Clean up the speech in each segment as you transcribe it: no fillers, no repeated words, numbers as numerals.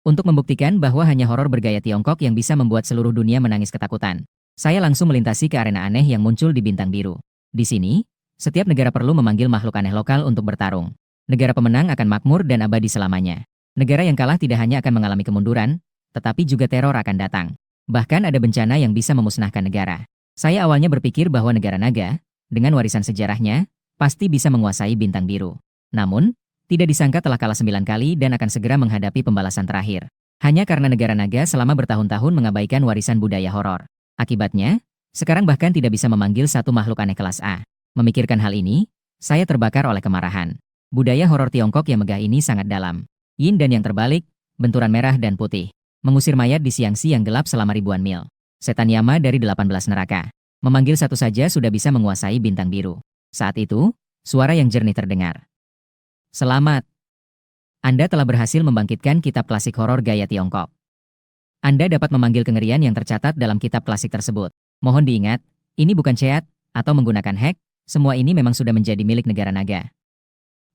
Untuk membuktikan bahwa hanya horor bergaya Tiongkok yang bisa membuat seluruh dunia menangis ketakutan, saya langsung melintasi ke arena aneh yang muncul di bintang biru. Di sini, setiap negara perlu memanggil makhluk aneh lokal untuk bertarung. Negara pemenang akan makmur dan abadi selamanya. Negara yang kalah tidak hanya akan mengalami kemunduran, tetapi juga teror akan datang. Bahkan ada bencana yang bisa memusnahkan negara. Saya awalnya berpikir bahwa negara naga, dengan warisan sejarahnya, pasti bisa menguasai bintang biru. Namun, tidak disangka telah kalah 9 kali dan akan segera menghadapi pembalasan terakhir. Hanya karena negara naga selama bertahun-tahun mengabaikan warisan budaya horor. Akibatnya, sekarang bahkan tidak bisa memanggil satu makhluk aneh kelas A. Memikirkan hal ini, saya terbakar oleh kemarahan. Budaya horor Tiongkok yang megah ini sangat dalam. Yin dan yang terbalik, benturan merah dan putih. Mengusir mayat di siang-siang gelap selama ribuan mil. Setan Yama dari 18 neraka. Memanggil satu saja sudah bisa menguasai bintang biru. Saat itu, suara yang jernih terdengar. Selamat. Anda telah berhasil membangkitkan kitab klasik horor gaya Tiongkok. Anda dapat memanggil kengerian yang tercatat dalam kitab klasik tersebut. Mohon diingat, ini bukan chat atau menggunakan hack, semua ini memang sudah menjadi milik negara naga.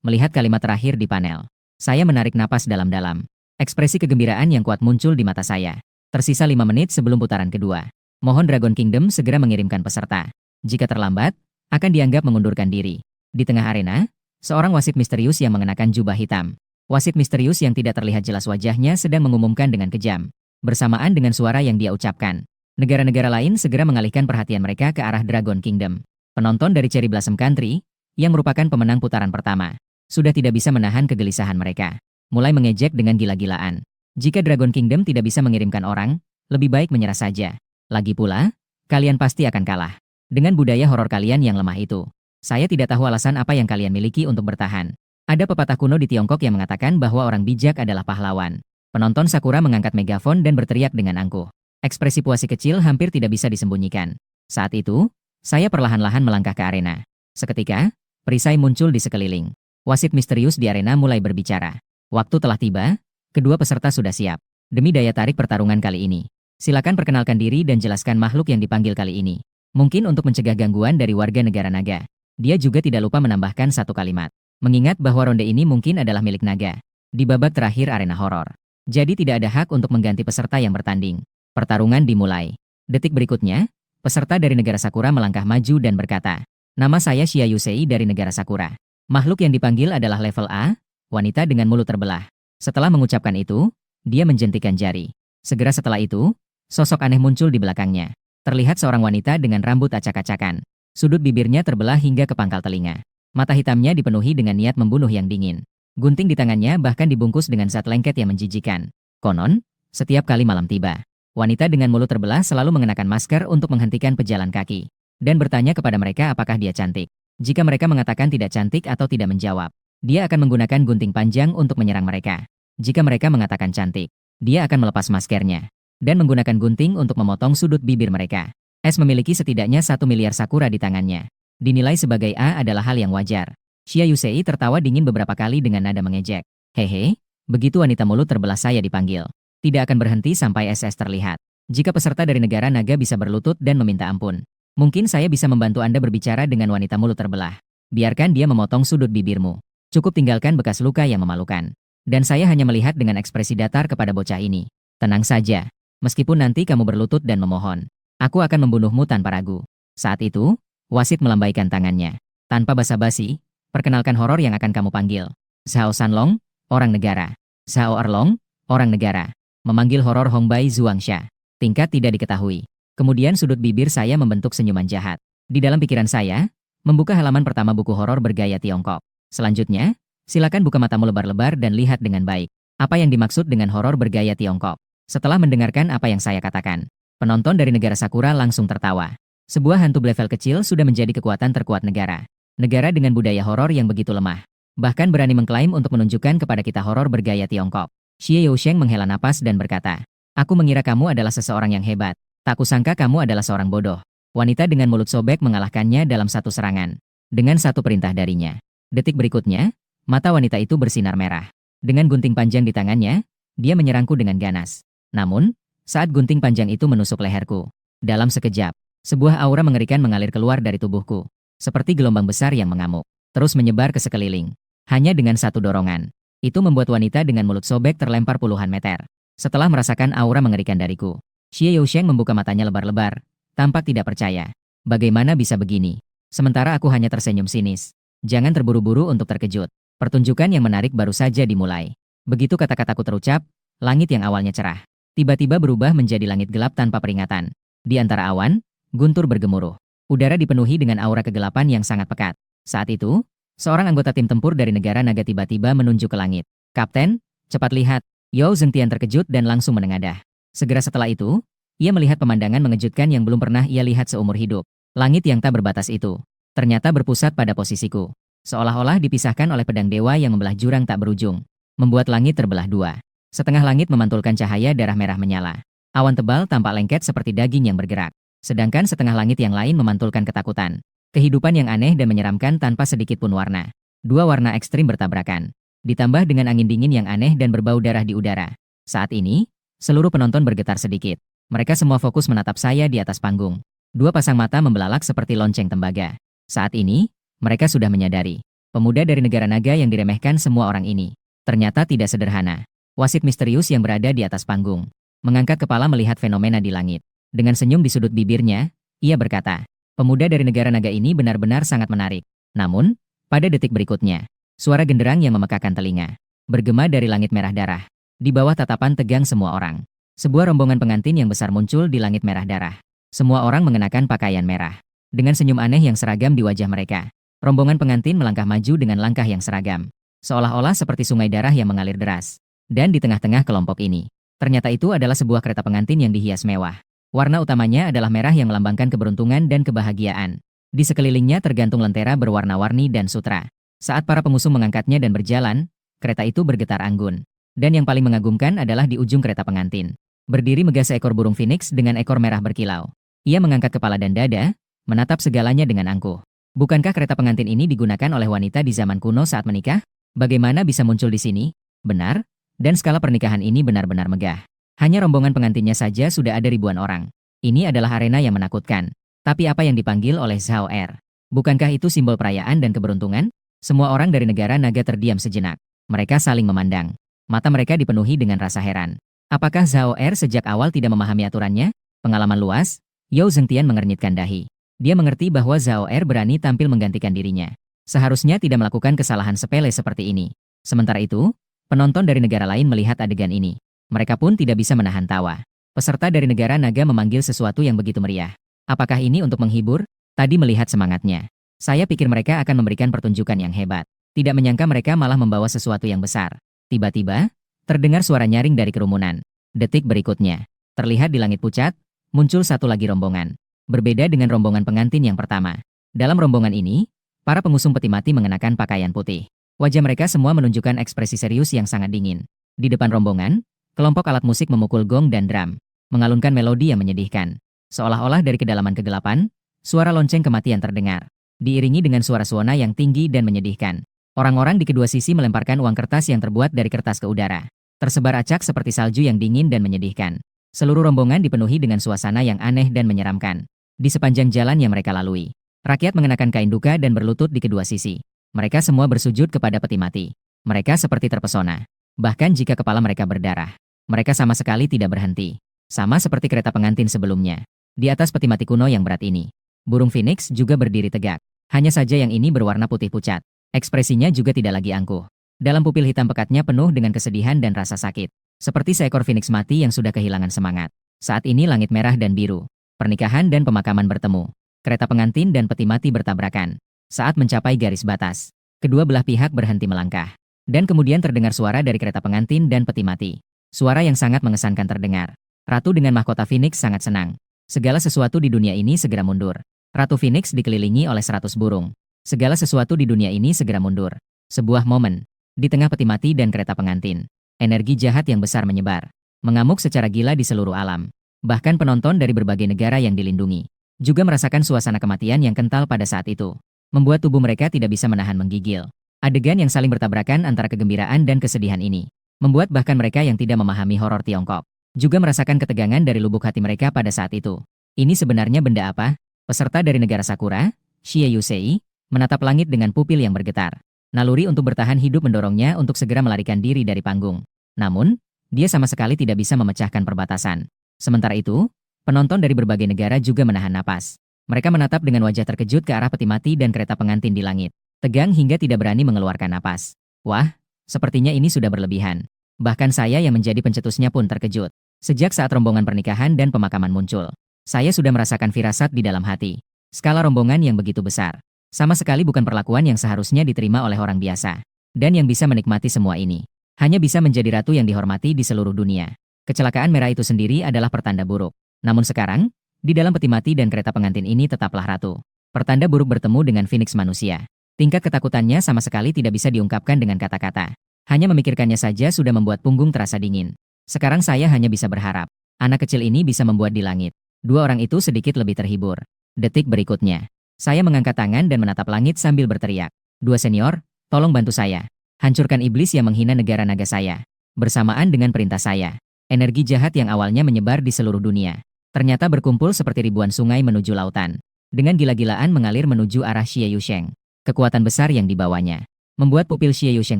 Melihat kalimat terakhir di panel, saya menarik napas dalam-dalam. Ekspresi kegembiraan yang kuat muncul di mata saya. Tersisa 5 menit sebelum putaran kedua. Mohon Dragon Kingdom segera mengirimkan peserta. Jika terlambat, akan dianggap mengundurkan diri. Di tengah arena, seorang wasit misterius yang mengenakan jubah hitam. Wasit misterius yang tidak terlihat jelas wajahnya sedang mengumumkan dengan kejam. Bersamaan dengan suara yang dia ucapkan, negara-negara lain segera mengalihkan perhatian mereka ke arah Dragon Kingdom. Penonton dari Cherry Blossom Country, yang merupakan pemenang putaran pertama, sudah tidak bisa menahan kegelisahan mereka. Mulai mengejek dengan gila-gilaan. Jika Dragon Kingdom tidak bisa mengirimkan orang, lebih baik menyerah saja. Lagi pula, kalian pasti akan kalah. Dengan budaya horor kalian yang lemah itu. Saya tidak tahu alasan apa yang kalian miliki untuk bertahan. Ada pepatah kuno di Tiongkok yang mengatakan bahwa orang bijak adalah pahlawan. Penonton Sakura mengangkat megafon dan berteriak dengan angkuh. Ekspresi puasi kecil hampir tidak bisa disembunyikan. Saat itu, saya perlahan-lahan melangkah ke arena. Seketika, perisai muncul di sekeliling. Wasit misterius di arena mulai berbicara. Waktu telah tiba, kedua peserta sudah siap. Demi daya tarik pertarungan kali ini, silakan perkenalkan diri dan jelaskan makhluk yang dipanggil kali ini. Mungkin untuk mencegah gangguan dari warga negara naga. Dia juga tidak lupa menambahkan satu kalimat. Mengingat bahwa ronde ini mungkin adalah milik naga. Di babak terakhir arena horor. Jadi tidak ada hak untuk mengganti peserta yang bertanding. Pertarungan dimulai. Detik berikutnya, peserta dari negara Sakura melangkah maju dan berkata, "Nama saya Xia Yusei dari negara Sakura." Makhluk yang dipanggil adalah level A, wanita dengan mulut terbelah. Setelah mengucapkan itu, dia menjentikan jari. Segera setelah itu, sosok aneh muncul di belakangnya. Terlihat seorang wanita dengan rambut acak-acakan. Sudut bibirnya terbelah hingga ke pangkal telinga. Mata hitamnya dipenuhi dengan niat membunuh yang dingin. Gunting di tangannya bahkan dibungkus dengan zat lengket yang menjijikan. Konon, setiap kali malam tiba, wanita dengan mulut terbelah selalu mengenakan masker untuk menghentikan pejalan kaki. Dan bertanya kepada mereka apakah dia cantik. Jika mereka mengatakan tidak cantik atau tidak menjawab, dia akan menggunakan gunting panjang untuk menyerang mereka. Jika mereka mengatakan cantik, dia akan melepas maskernya. Dan menggunakan gunting untuk memotong sudut bibir mereka. S memiliki setidaknya 1 miliar sakura di tangannya. Dinilai sebagai A adalah hal yang wajar. Xia Yusei tertawa dingin beberapa kali dengan nada mengejek. Hehe, begitu wanita mulut terbelah saya dipanggil. Tidak akan berhenti sampai SS terlihat. Jika peserta dari negara naga bisa berlutut dan meminta ampun, mungkin saya bisa membantu Anda berbicara dengan wanita mulut terbelah. Biarkan dia memotong sudut bibirmu. Cukup tinggalkan bekas luka yang memalukan. Dan saya hanya melihat dengan ekspresi datar kepada bocah ini. Tenang saja. Meskipun nanti kamu berlutut dan memohon, aku akan membunuhmu tanpa ragu. Saat itu, wasit melambaikan tangannya. Tanpa basa-basi, perkenalkan horor yang akan kamu panggil. Zhao Sanlong, orang negara. Zhao Erlong, orang negara. Memanggil horor Hongbai Zhuangsha. Tingkat tidak diketahui. Kemudian sudut bibir saya membentuk senyuman jahat. Di dalam pikiran saya, membuka halaman pertama buku horor bergaya Tiongkok. Selanjutnya, silakan buka matamu lebar-lebar dan lihat dengan baik. Apa yang dimaksud dengan horor bergaya Tiongkok? Setelah mendengarkan apa yang saya katakan, penonton dari negara Sakura langsung tertawa. Sebuah hantu level kecil sudah menjadi kekuatan terkuat negara. Negara dengan budaya horor yang begitu lemah. Bahkan berani mengklaim untuk menunjukkan kepada kita horor bergaya Tiongkok. Xie Yousheng menghela napas dan berkata, "Aku mengira kamu adalah seseorang yang hebat. Tak kusangka kamu adalah seorang bodoh." Wanita dengan mulut sobek mengalahkannya dalam satu serangan. Dengan satu perintah darinya. Detik berikutnya, mata wanita itu bersinar merah. Dengan gunting panjang di tangannya, dia menyerangku dengan ganas. Namun, saat gunting panjang itu menusuk leherku, dalam sekejap, sebuah aura mengerikan mengalir keluar dari tubuhku. Seperti gelombang besar yang mengamuk, terus menyebar ke sekeliling. Hanya dengan satu dorongan. Itu membuat wanita dengan mulut sobek terlempar puluhan meter. Setelah merasakan aura mengerikan dariku, Xie Yousheng membuka matanya lebar-lebar, tampak tidak percaya. Bagaimana bisa begini? Sementara aku hanya tersenyum sinis. Jangan terburu-buru untuk terkejut. Pertunjukan yang menarik baru saja dimulai. Begitu kata-kataku terucap, langit yang awalnya cerah tiba-tiba berubah menjadi langit gelap tanpa peringatan. Di antara awan, guntur bergemuruh. Udara dipenuhi dengan aura kegelapan yang sangat pekat. Saat itu, seorang anggota tim tempur dari negara naga tiba-tiba menunjuk ke langit. "Kapten, cepat lihat." Yao Zhengtian terkejut dan langsung menengadah. Segera setelah itu, ia melihat pemandangan mengejutkan yang belum pernah ia lihat seumur hidup. Langit yang tak berbatas itu ternyata berpusat pada posisiku. Seolah-olah dipisahkan oleh pedang dewa yang membelah jurang tak berujung, membuat langit terbelah dua. Setengah langit memantulkan cahaya darah merah menyala. Awan tebal tampak lengket seperti daging yang bergerak. Sedangkan setengah langit yang lain memantulkan ketakutan. Kehidupan yang aneh dan menyeramkan tanpa sedikit pun warna. Dua warna ekstrim bertabrakan. Ditambah dengan angin dingin yang aneh dan berbau darah di udara. Saat ini, seluruh penonton bergetar sedikit. Mereka semua fokus menatap saya di atas panggung. Dua pasang mata membelalak seperti lonceng tembaga. Saat ini, mereka sudah menyadari. Pemuda dari negara naga yang diremehkan semua orang ini ternyata tidak sederhana. Wasit misterius yang berada di atas panggung mengangkat kepala melihat fenomena di langit. Dengan senyum di sudut bibirnya, ia berkata, "Pemuda dari negara naga ini benar-benar sangat menarik." Namun, pada detik berikutnya, suara genderang yang memekakan telinga bergema dari langit merah darah. Di bawah tatapan tegang semua orang, sebuah rombongan pengantin yang besar muncul di langit merah darah. Semua orang mengenakan pakaian merah. Dengan senyum aneh yang seragam di wajah mereka, rombongan pengantin melangkah maju dengan langkah yang seragam, seolah-olah seperti sungai darah yang mengalir deras. Dan di tengah-tengah kelompok ini, ternyata itu adalah sebuah kereta pengantin yang dihias mewah. Warna utamanya adalah merah yang melambangkan keberuntungan dan kebahagiaan. Di sekelilingnya tergantung lentera berwarna-warni dan sutra. Saat para pengusung mengangkatnya dan berjalan, kereta itu bergetar anggun. Dan yang paling mengagumkan adalah di ujung kereta pengantin. Berdiri megah seekor burung phoenix dengan ekor merah berkilau. Ia mengangkat kepala dan dada, menatap segalanya dengan angkuh. Bukankah kereta pengantin ini digunakan oleh wanita di zaman kuno saat menikah? Bagaimana bisa muncul di sini? Benar. Dan skala pernikahan ini benar-benar megah. Hanya rombongan pengantinnya saja sudah ada ribuan orang. Ini adalah arena yang menakutkan. Tapi apa yang dipanggil oleh Zhao Er? Bukankah itu simbol perayaan dan keberuntungan? Semua orang dari negara naga terdiam sejenak. Mereka saling memandang. Mata mereka dipenuhi dengan rasa heran. Apakah Zhao Er sejak awal tidak memahami aturannya? Pengalaman luas, Yao Zhengtian mengernyitkan dahi. Dia mengerti bahwa Zhao Er berani tampil menggantikan dirinya. Seharusnya tidak melakukan kesalahan sepele seperti ini. Sementara itu, penonton dari negara lain melihat adegan ini. Mereka pun tidak bisa menahan tawa. Peserta dari negara naga memanggil sesuatu yang begitu meriah. Apakah ini untuk menghibur? Tadi melihat semangatnya, saya pikir mereka akan memberikan pertunjukan yang hebat. Tidak menyangka mereka malah membawa sesuatu yang besar. Tiba-tiba, terdengar suara nyaring dari kerumunan. Detik berikutnya, terlihat di langit pucat, muncul satu lagi rombongan. Berbeda dengan rombongan pengantin yang pertama. Dalam rombongan ini, para pengusung peti mati mengenakan pakaian putih. Wajah mereka semua menunjukkan ekspresi serius yang sangat dingin. Di depan rombongan, kelompok alat musik memukul gong dan drum, mengalunkan melodi yang menyedihkan. Seolah-olah dari kedalaman kegelapan, suara lonceng kematian terdengar, diiringi dengan suara suona yang tinggi dan menyedihkan. Orang-orang di kedua sisi melemparkan uang kertas yang terbuat dari kertas ke udara. Tersebar acak seperti salju yang dingin dan menyedihkan. Seluruh rombongan dipenuhi dengan suasana yang aneh dan menyeramkan. Di sepanjang jalan yang mereka lalui, rakyat mengenakan kain duka dan berlutut di kedua sisi. Mereka semua bersujud kepada peti mati. Mereka seperti terpesona. Bahkan jika kepala mereka berdarah, mereka sama sekali tidak berhenti. Sama seperti kereta pengantin sebelumnya. Di atas peti mati kuno yang berat ini, burung phoenix juga berdiri tegak. Hanya saja yang ini berwarna putih pucat. Ekspresinya juga tidak lagi angkuh. Dalam pupil hitam pekatnya penuh dengan kesedihan dan rasa sakit. Seperti seekor phoenix mati yang sudah kehilangan semangat. Saat ini langit merah dan biru. Pernikahan dan pemakaman bertemu. Kereta pengantin dan peti mati bertabrakan. Saat mencapai garis batas, kedua belah pihak berhenti melangkah. Dan kemudian terdengar suara dari kereta pengantin dan peti mati. Suara yang sangat mengesankan terdengar. Ratu dengan mahkota Phoenix sangat senang. Segala sesuatu di dunia ini segera mundur. Ratu Phoenix dikelilingi oleh 100 burung. Segala sesuatu di dunia ini segera mundur. Sebuah momen. Di tengah peti mati dan kereta pengantin, energi jahat yang besar menyebar. Mengamuk secara gila di seluruh alam. Bahkan penonton dari berbagai negara yang dilindungi juga merasakan suasana kematian yang kental pada saat itu. Membuat tubuh mereka tidak bisa menahan menggigil. Adegan yang saling bertabrakan antara kegembiraan dan kesedihan ini membuat bahkan mereka yang tidak memahami horor Tiongkok juga merasakan ketegangan dari lubuk hati mereka pada saat itu. Ini sebenarnya benda apa? Peserta dari negara Sakura, Xie Yusei, menatap langit dengan pupil yang bergetar. Naluri untuk bertahan hidup mendorongnya untuk segera melarikan diri dari panggung. Namun, dia sama sekali tidak bisa memecahkan perbatasan. Sementara itu, penonton dari berbagai negara juga menahan napas. Mereka menatap dengan wajah terkejut ke arah peti mati dan kereta pengantin di langit. Tegang hingga tidak berani mengeluarkan napas. Wah, sepertinya ini sudah berlebihan. Bahkan saya yang menjadi pencetusnya pun terkejut. Sejak saat rombongan pernikahan dan pemakaman muncul, saya sudah merasakan firasat di dalam hati. Skala rombongan yang begitu besar. Sama sekali bukan perlakuan yang seharusnya diterima oleh orang biasa. Dan yang bisa menikmati semua ini. Hanya bisa menjadi ratu yang dihormati di seluruh dunia. Kecelakaan merah itu sendiri adalah pertanda buruk. Namun sekarang, di dalam peti mati dan kereta pengantin ini tetaplah ratu. Pertanda buruk bertemu dengan Phoenix manusia. Tingkat ketakutannya sama sekali tidak bisa diungkapkan dengan kata-kata. Hanya memikirkannya saja sudah membuat punggung terasa dingin. Sekarang saya hanya bisa berharap. Anak kecil ini bisa membuat di langit. Dua orang itu sedikit lebih terhibur. Detik berikutnya. Saya mengangkat tangan dan menatap langit sambil berteriak. Dua senior, tolong bantu saya. Hancurkan iblis yang menghina negara naga saya. Bersamaan dengan perintah saya. Energi jahat yang awalnya menyebar di seluruh dunia. Ternyata berkumpul seperti ribuan sungai menuju lautan. Dengan gila-gilaan mengalir menuju arah Xie Yusheng. Kekuatan besar yang dibawanya membuat pupil Xie Yusheng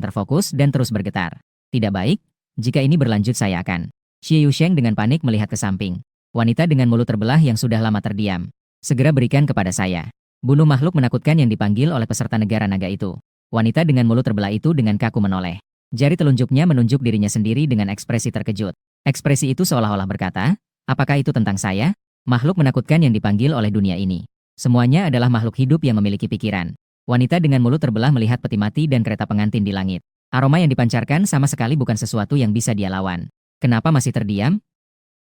terfokus dan terus bergetar. Tidak baik, jika ini berlanjut saya akan. Xie Yusheng dengan panik melihat ke samping. Wanita dengan mulut terbelah yang sudah lama terdiam. Segera berikan kepada saya. Bunuh makhluk menakutkan yang dipanggil oleh peserta negara naga itu. Wanita dengan mulut terbelah itu dengan kaku menoleh. Jari telunjuknya menunjuk dirinya sendiri dengan ekspresi terkejut. Ekspresi itu seolah-olah berkata, apakah itu tentang saya? Makhluk menakutkan yang dipanggil oleh dunia ini. Semuanya adalah makhluk hidup yang memiliki pikiran. Wanita dengan mulut terbelah melihat peti mati dan kereta pengantin di langit. Aroma yang dipancarkan sama sekali bukan sesuatu yang bisa dia lawan. Kenapa masih terdiam?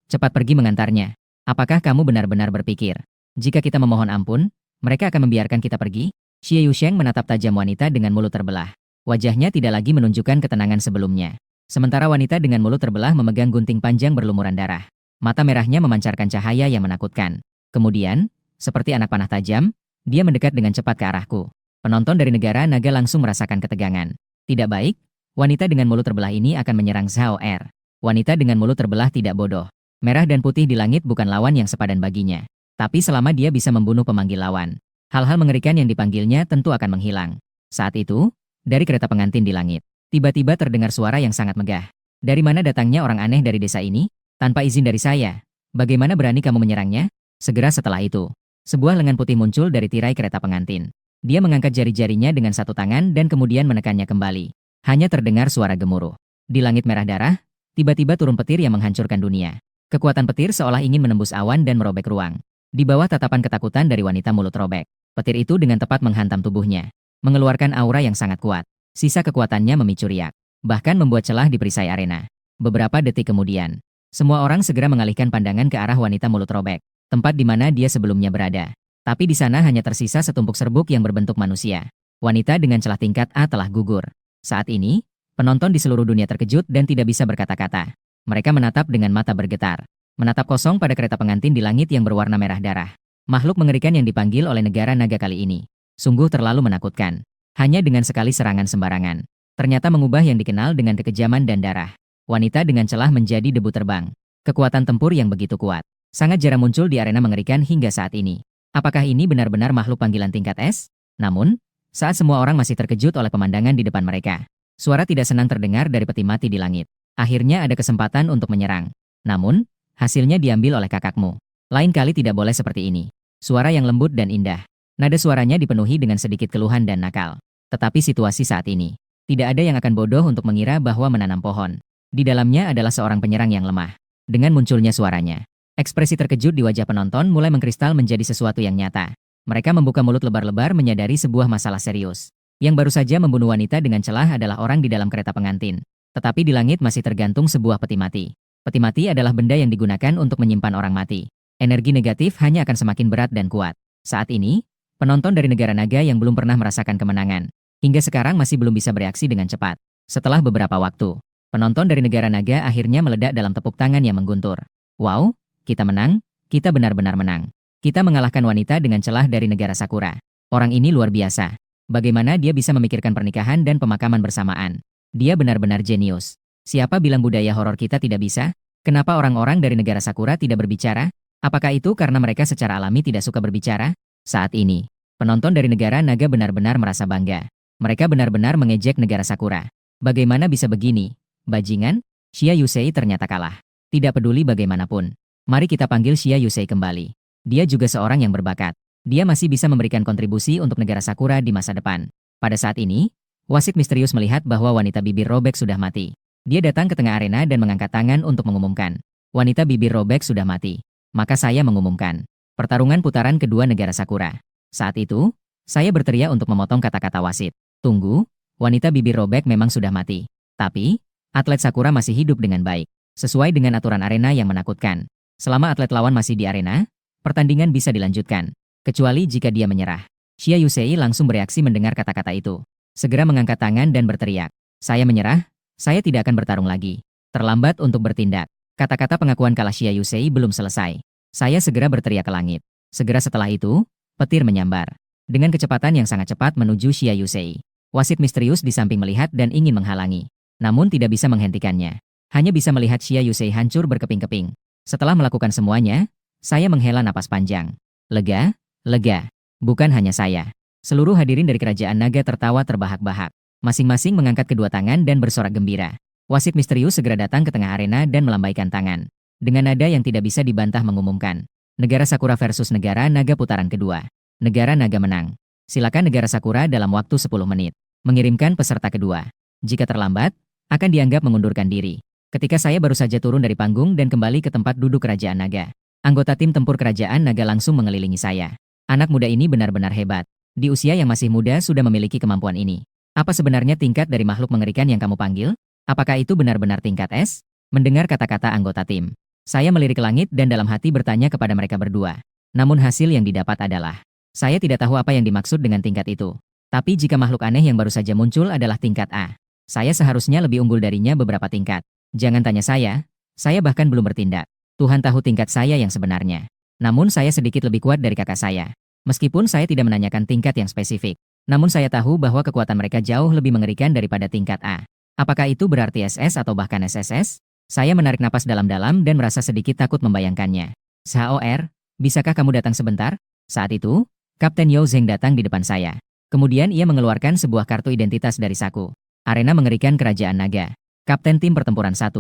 Cepat pergi mengantarnya. Apakah kamu benar-benar berpikir, jika kita memohon ampun, mereka akan membiarkan kita pergi? Xie Yusheng menatap tajam wanita dengan mulut terbelah. Wajahnya tidak lagi menunjukkan ketenangan sebelumnya. Sementara wanita dengan mulut terbelah memegang gunting panjang berlumuran darah. Mata merahnya memancarkan cahaya yang menakutkan. Kemudian, seperti anak panah tajam, dia mendekat dengan cepat ke arahku. Penonton dari negara naga langsung merasakan ketegangan. Tidak baik, wanita dengan mulut terbelah ini akan menyerang Zhao Er. Wanita dengan mulut terbelah tidak bodoh. Merah dan putih di langit bukan lawan yang sepadan baginya. Tapi selama dia bisa membunuh pemanggil lawan, hal-hal mengerikan yang dipanggilnya tentu akan menghilang. Saat itu, dari kereta pengantin di langit, tiba-tiba terdengar suara yang sangat megah. Dari mana datangnya orang aneh dari desa ini? Tanpa izin dari saya. Bagaimana berani kamu menyerangnya? Segera setelah itu, sebuah lengan putih muncul dari tirai kereta pengantin. Dia mengangkat jari-jarinya dengan satu tangan dan kemudian menekannya kembali. Hanya terdengar suara gemuruh. Di langit merah darah, tiba-tiba turun petir yang menghancurkan dunia. Kekuatan petir seolah ingin menembus awan dan merobek ruang. Di bawah tatapan ketakutan dari wanita mulut robek, petir itu dengan tepat menghantam tubuhnya, mengeluarkan aura yang sangat kuat. Sisa kekuatannya memicu riak, bahkan membuat celah di perisai arena. Beberapa detik kemudian, semua orang segera mengalihkan pandangan ke arah wanita mulut robek, tempat di mana dia sebelumnya berada. Tapi di sana hanya tersisa setumpuk serbuk yang berbentuk manusia. Wanita dengan celah tingkat A telah gugur. Saat ini, penonton di seluruh dunia terkejut dan tidak bisa berkata-kata. Mereka menatap dengan mata bergetar. Menatap kosong pada kereta pengantin di langit yang berwarna merah darah. Makhluk mengerikan yang dipanggil oleh negara naga kali ini. Sungguh terlalu menakutkan. Hanya dengan sekali serangan sembarangan. Ternyata mengubah yang dikenal dengan kekejaman dan darah. Wanita dengan celah menjadi debu terbang. Kekuatan tempur yang begitu kuat. Sangat jarang muncul di arena mengerikan hingga saat ini. Apakah ini benar-benar makhluk panggilan tingkat S? Namun, saat semua orang masih terkejut oleh pemandangan di depan mereka, suara tidak senang terdengar dari peti mati di langit. Akhirnya ada kesempatan untuk menyerang. Namun, hasilnya diambil oleh kakakmu. Lain kali tidak boleh seperti ini. Suara yang lembut dan indah. Nada suaranya dipenuhi dengan sedikit keluhan dan nakal. Tetapi situasi saat ini, tidak ada yang akan bodoh untuk mengira bahwa menanam pohon di dalamnya adalah seorang penyerang yang lemah. Dengan munculnya suaranya, ekspresi terkejut di wajah penonton mulai mengkristal menjadi sesuatu yang nyata. Mereka membuka mulut lebar-lebar menyadari sebuah masalah serius. Yang baru saja membunuh wanita dengan celah adalah orang di dalam kereta pengantin. Tetapi di langit masih tergantung sebuah peti mati. Peti mati adalah benda yang digunakan untuk menyimpan orang mati. Energi negatif hanya akan semakin berat dan kuat. Saat ini, penonton dari negara naga yang belum pernah merasakan kemenangan, hingga sekarang masih belum bisa bereaksi dengan cepat. Setelah beberapa waktu, penonton dari negara naga akhirnya meledak dalam tepuk tangan yang mengguntur. Wow! Kita menang, kita benar-benar menang. Kita mengalahkan wanita dengan celah dari negara Sakura. Orang ini luar biasa. Bagaimana dia bisa memikirkan pernikahan dan pemakaman bersamaan? Dia benar-benar jenius. Siapa bilang budaya horor kita tidak bisa? Kenapa orang-orang dari negara Sakura tidak berbicara? Apakah itu karena mereka secara alami tidak suka berbicara? Saat ini, penonton dari negara naga benar-benar merasa bangga. Mereka benar-benar mengejek negara Sakura. Bagaimana bisa begini? Bajingan? Xia Yusei ternyata kalah. Tidak peduli bagaimanapun. Mari kita panggil Xia Yusei kembali. Dia juga seorang yang berbakat. Dia masih bisa memberikan kontribusi untuk negara Sakura di masa depan. Pada saat ini, wasit misterius melihat bahwa wanita bibir robek sudah mati. Dia datang ke tengah arena dan mengangkat tangan untuk mengumumkan. Wanita bibir robek sudah mati. Maka saya mengumumkan. Pertarungan putaran kedua negara Sakura. Saat itu, saya berteriak untuk memotong kata-kata wasit. Tunggu, wanita bibir robek memang sudah mati. Tapi, atlet Sakura masih hidup dengan baik. Sesuai dengan aturan arena yang menakutkan. Selama atlet lawan masih di arena, pertandingan bisa dilanjutkan. Kecuali jika dia menyerah. Xia Yusei langsung bereaksi mendengar kata-kata itu. Segera mengangkat tangan dan berteriak. Saya menyerah, saya tidak akan bertarung lagi. Terlambat untuk bertindak. Kata-kata pengakuan kalah Xia Yusei belum selesai. Saya segera berteriak ke langit. Segera setelah itu, petir menyambar. Dengan kecepatan yang sangat cepat menuju Xia Yusei. Wasit misterius di samping melihat dan ingin menghalangi. Namun tidak bisa menghentikannya. Hanya bisa melihat Xia Yusei hancur berkeping-keping. Setelah melakukan semuanya, saya menghela napas panjang. Lega, lega. Bukan hanya saya. Seluruh hadirin dari kerajaan naga tertawa terbahak-bahak. Masing-masing mengangkat kedua tangan dan bersorak gembira. Wasit misterius segera datang ke tengah arena dan melambaikan tangan. Dengan nada yang tidak bisa dibantah mengumumkan. Negara Sakura versus negara naga putaran kedua. Negara naga menang. Silakan negara Sakura dalam waktu 10 menit. Mengirimkan peserta kedua. Jika terlambat, akan dianggap mengundurkan diri. Ketika saya baru saja turun dari panggung dan kembali ke tempat duduk kerajaan naga. Anggota tim tempur kerajaan naga langsung mengelilingi saya. Anak muda ini benar-benar hebat. Di usia yang masih muda sudah memiliki kemampuan ini. Apa sebenarnya tingkat dari makhluk mengerikan yang kamu panggil? Apakah itu benar-benar tingkat S? Mendengar kata-kata anggota tim. Saya melirik ke langit dan dalam hati bertanya kepada mereka berdua. Namun hasil yang didapat adalah, saya tidak tahu apa yang dimaksud dengan tingkat itu. Tapi jika makhluk aneh yang baru saja muncul adalah tingkat A, saya seharusnya lebih unggul darinya beberapa tingkat. Jangan tanya saya bahkan belum bertindak. Tuhan tahu tingkat saya yang sebenarnya. Namun saya sedikit lebih kuat dari kakak saya. Meskipun saya tidak menanyakan tingkat yang spesifik. Namun saya tahu bahwa kekuatan mereka jauh lebih mengerikan daripada tingkat A. Apakah itu berarti SS atau bahkan SSS? Saya menarik napas dalam-dalam dan merasa sedikit takut membayangkannya. SHOR, bisakah kamu datang sebentar? Saat itu, Kapten Yao Zheng datang di depan saya. Kemudian ia mengeluarkan sebuah kartu identitas dari saku. Arena mengerikan kerajaan naga. Kapten tim pertempuran 1,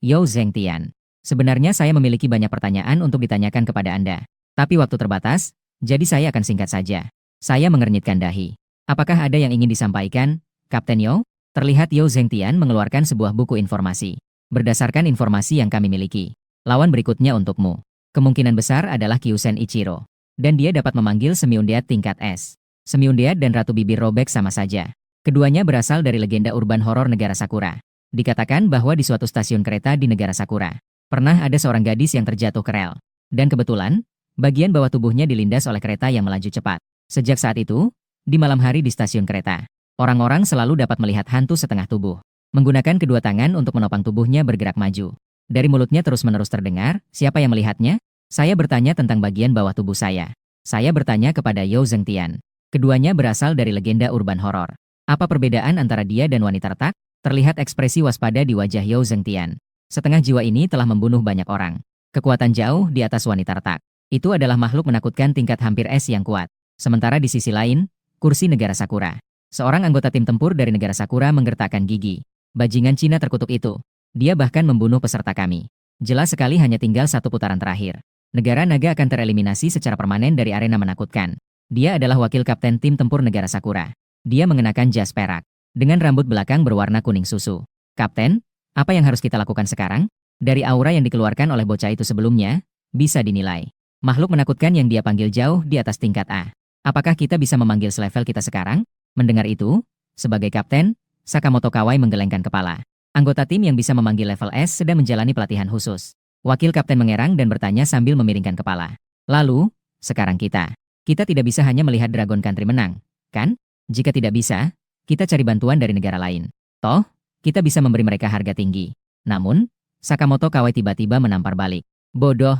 Yao Zheng Tian. Sebenarnya saya memiliki banyak pertanyaan untuk ditanyakan kepada Anda. Tapi waktu terbatas, jadi saya akan singkat saja. Saya mengernyitkan dahi. Apakah ada yang ingin disampaikan, Kapten Yao? Terlihat Yao Zheng Tian mengeluarkan sebuah buku informasi. Berdasarkan informasi yang kami miliki, lawan berikutnya untukmu. Kemungkinan besar adalah Kyusen Ichiro. Dan dia dapat memanggil semi-undead tingkat S. Semi-undead dan Ratu Bibir Robek sama saja. Keduanya berasal dari legenda urban horor negara Sakura. Dikatakan bahwa di suatu stasiun kereta di negara Sakura, pernah ada seorang gadis yang terjatuh ke rel. Dan kebetulan, bagian bawah tubuhnya dilindas oleh kereta yang melaju cepat. Sejak saat itu, di malam hari di stasiun kereta, orang-orang selalu dapat melihat hantu setengah tubuh. Menggunakan kedua tangan untuk menopang tubuhnya bergerak maju. Dari mulutnya terus-menerus terdengar, siapa yang melihatnya? Saya bertanya tentang bagian bawah tubuh saya. Saya bertanya kepada Yao Zheng Tian. Keduanya berasal dari legenda urban horor. Apa perbedaan antara dia dan wanita retak? Terlihat ekspresi waspada di wajah Yao Zheng Tian. Setengah jiwa ini telah membunuh banyak orang. Kekuatan jauh di atas wanita retak. Itu adalah makhluk menakutkan tingkat hampir S yang kuat. Sementara di sisi lain, kursi negara Sakura. Seorang anggota tim tempur dari negara Sakura menggertakkan gigi. Bajingan Cina terkutuk itu. Dia bahkan membunuh peserta kami. Jelas sekali hanya tinggal satu putaran terakhir. Negara naga akan tereliminasi secara permanen dari arena menakutkan. Dia adalah wakil kapten tim tempur negara Sakura. Dia mengenakan jas perak. Dengan rambut belakang berwarna kuning susu. Kapten, apa yang harus kita lakukan sekarang? Dari aura yang dikeluarkan oleh bocah itu sebelumnya, bisa dinilai. Makhluk menakutkan yang dia panggil jauh di atas tingkat A. Apakah kita bisa memanggil selevel kita sekarang? Mendengar itu, sebagai kapten, Sakamoto Kawai menggelengkan kepala. Anggota tim yang bisa memanggil level S sedang menjalani pelatihan khusus. Wakil kapten mengerang dan bertanya sambil memiringkan kepala. Lalu, sekarang kita tidak bisa hanya melihat Dragon Country menang, kan? Jika tidak bisa, kita cari bantuan dari negara lain. Toh, kita bisa memberi mereka harga tinggi. Namun, Sakamoto Kawai tiba-tiba menampar balik. Bodoh.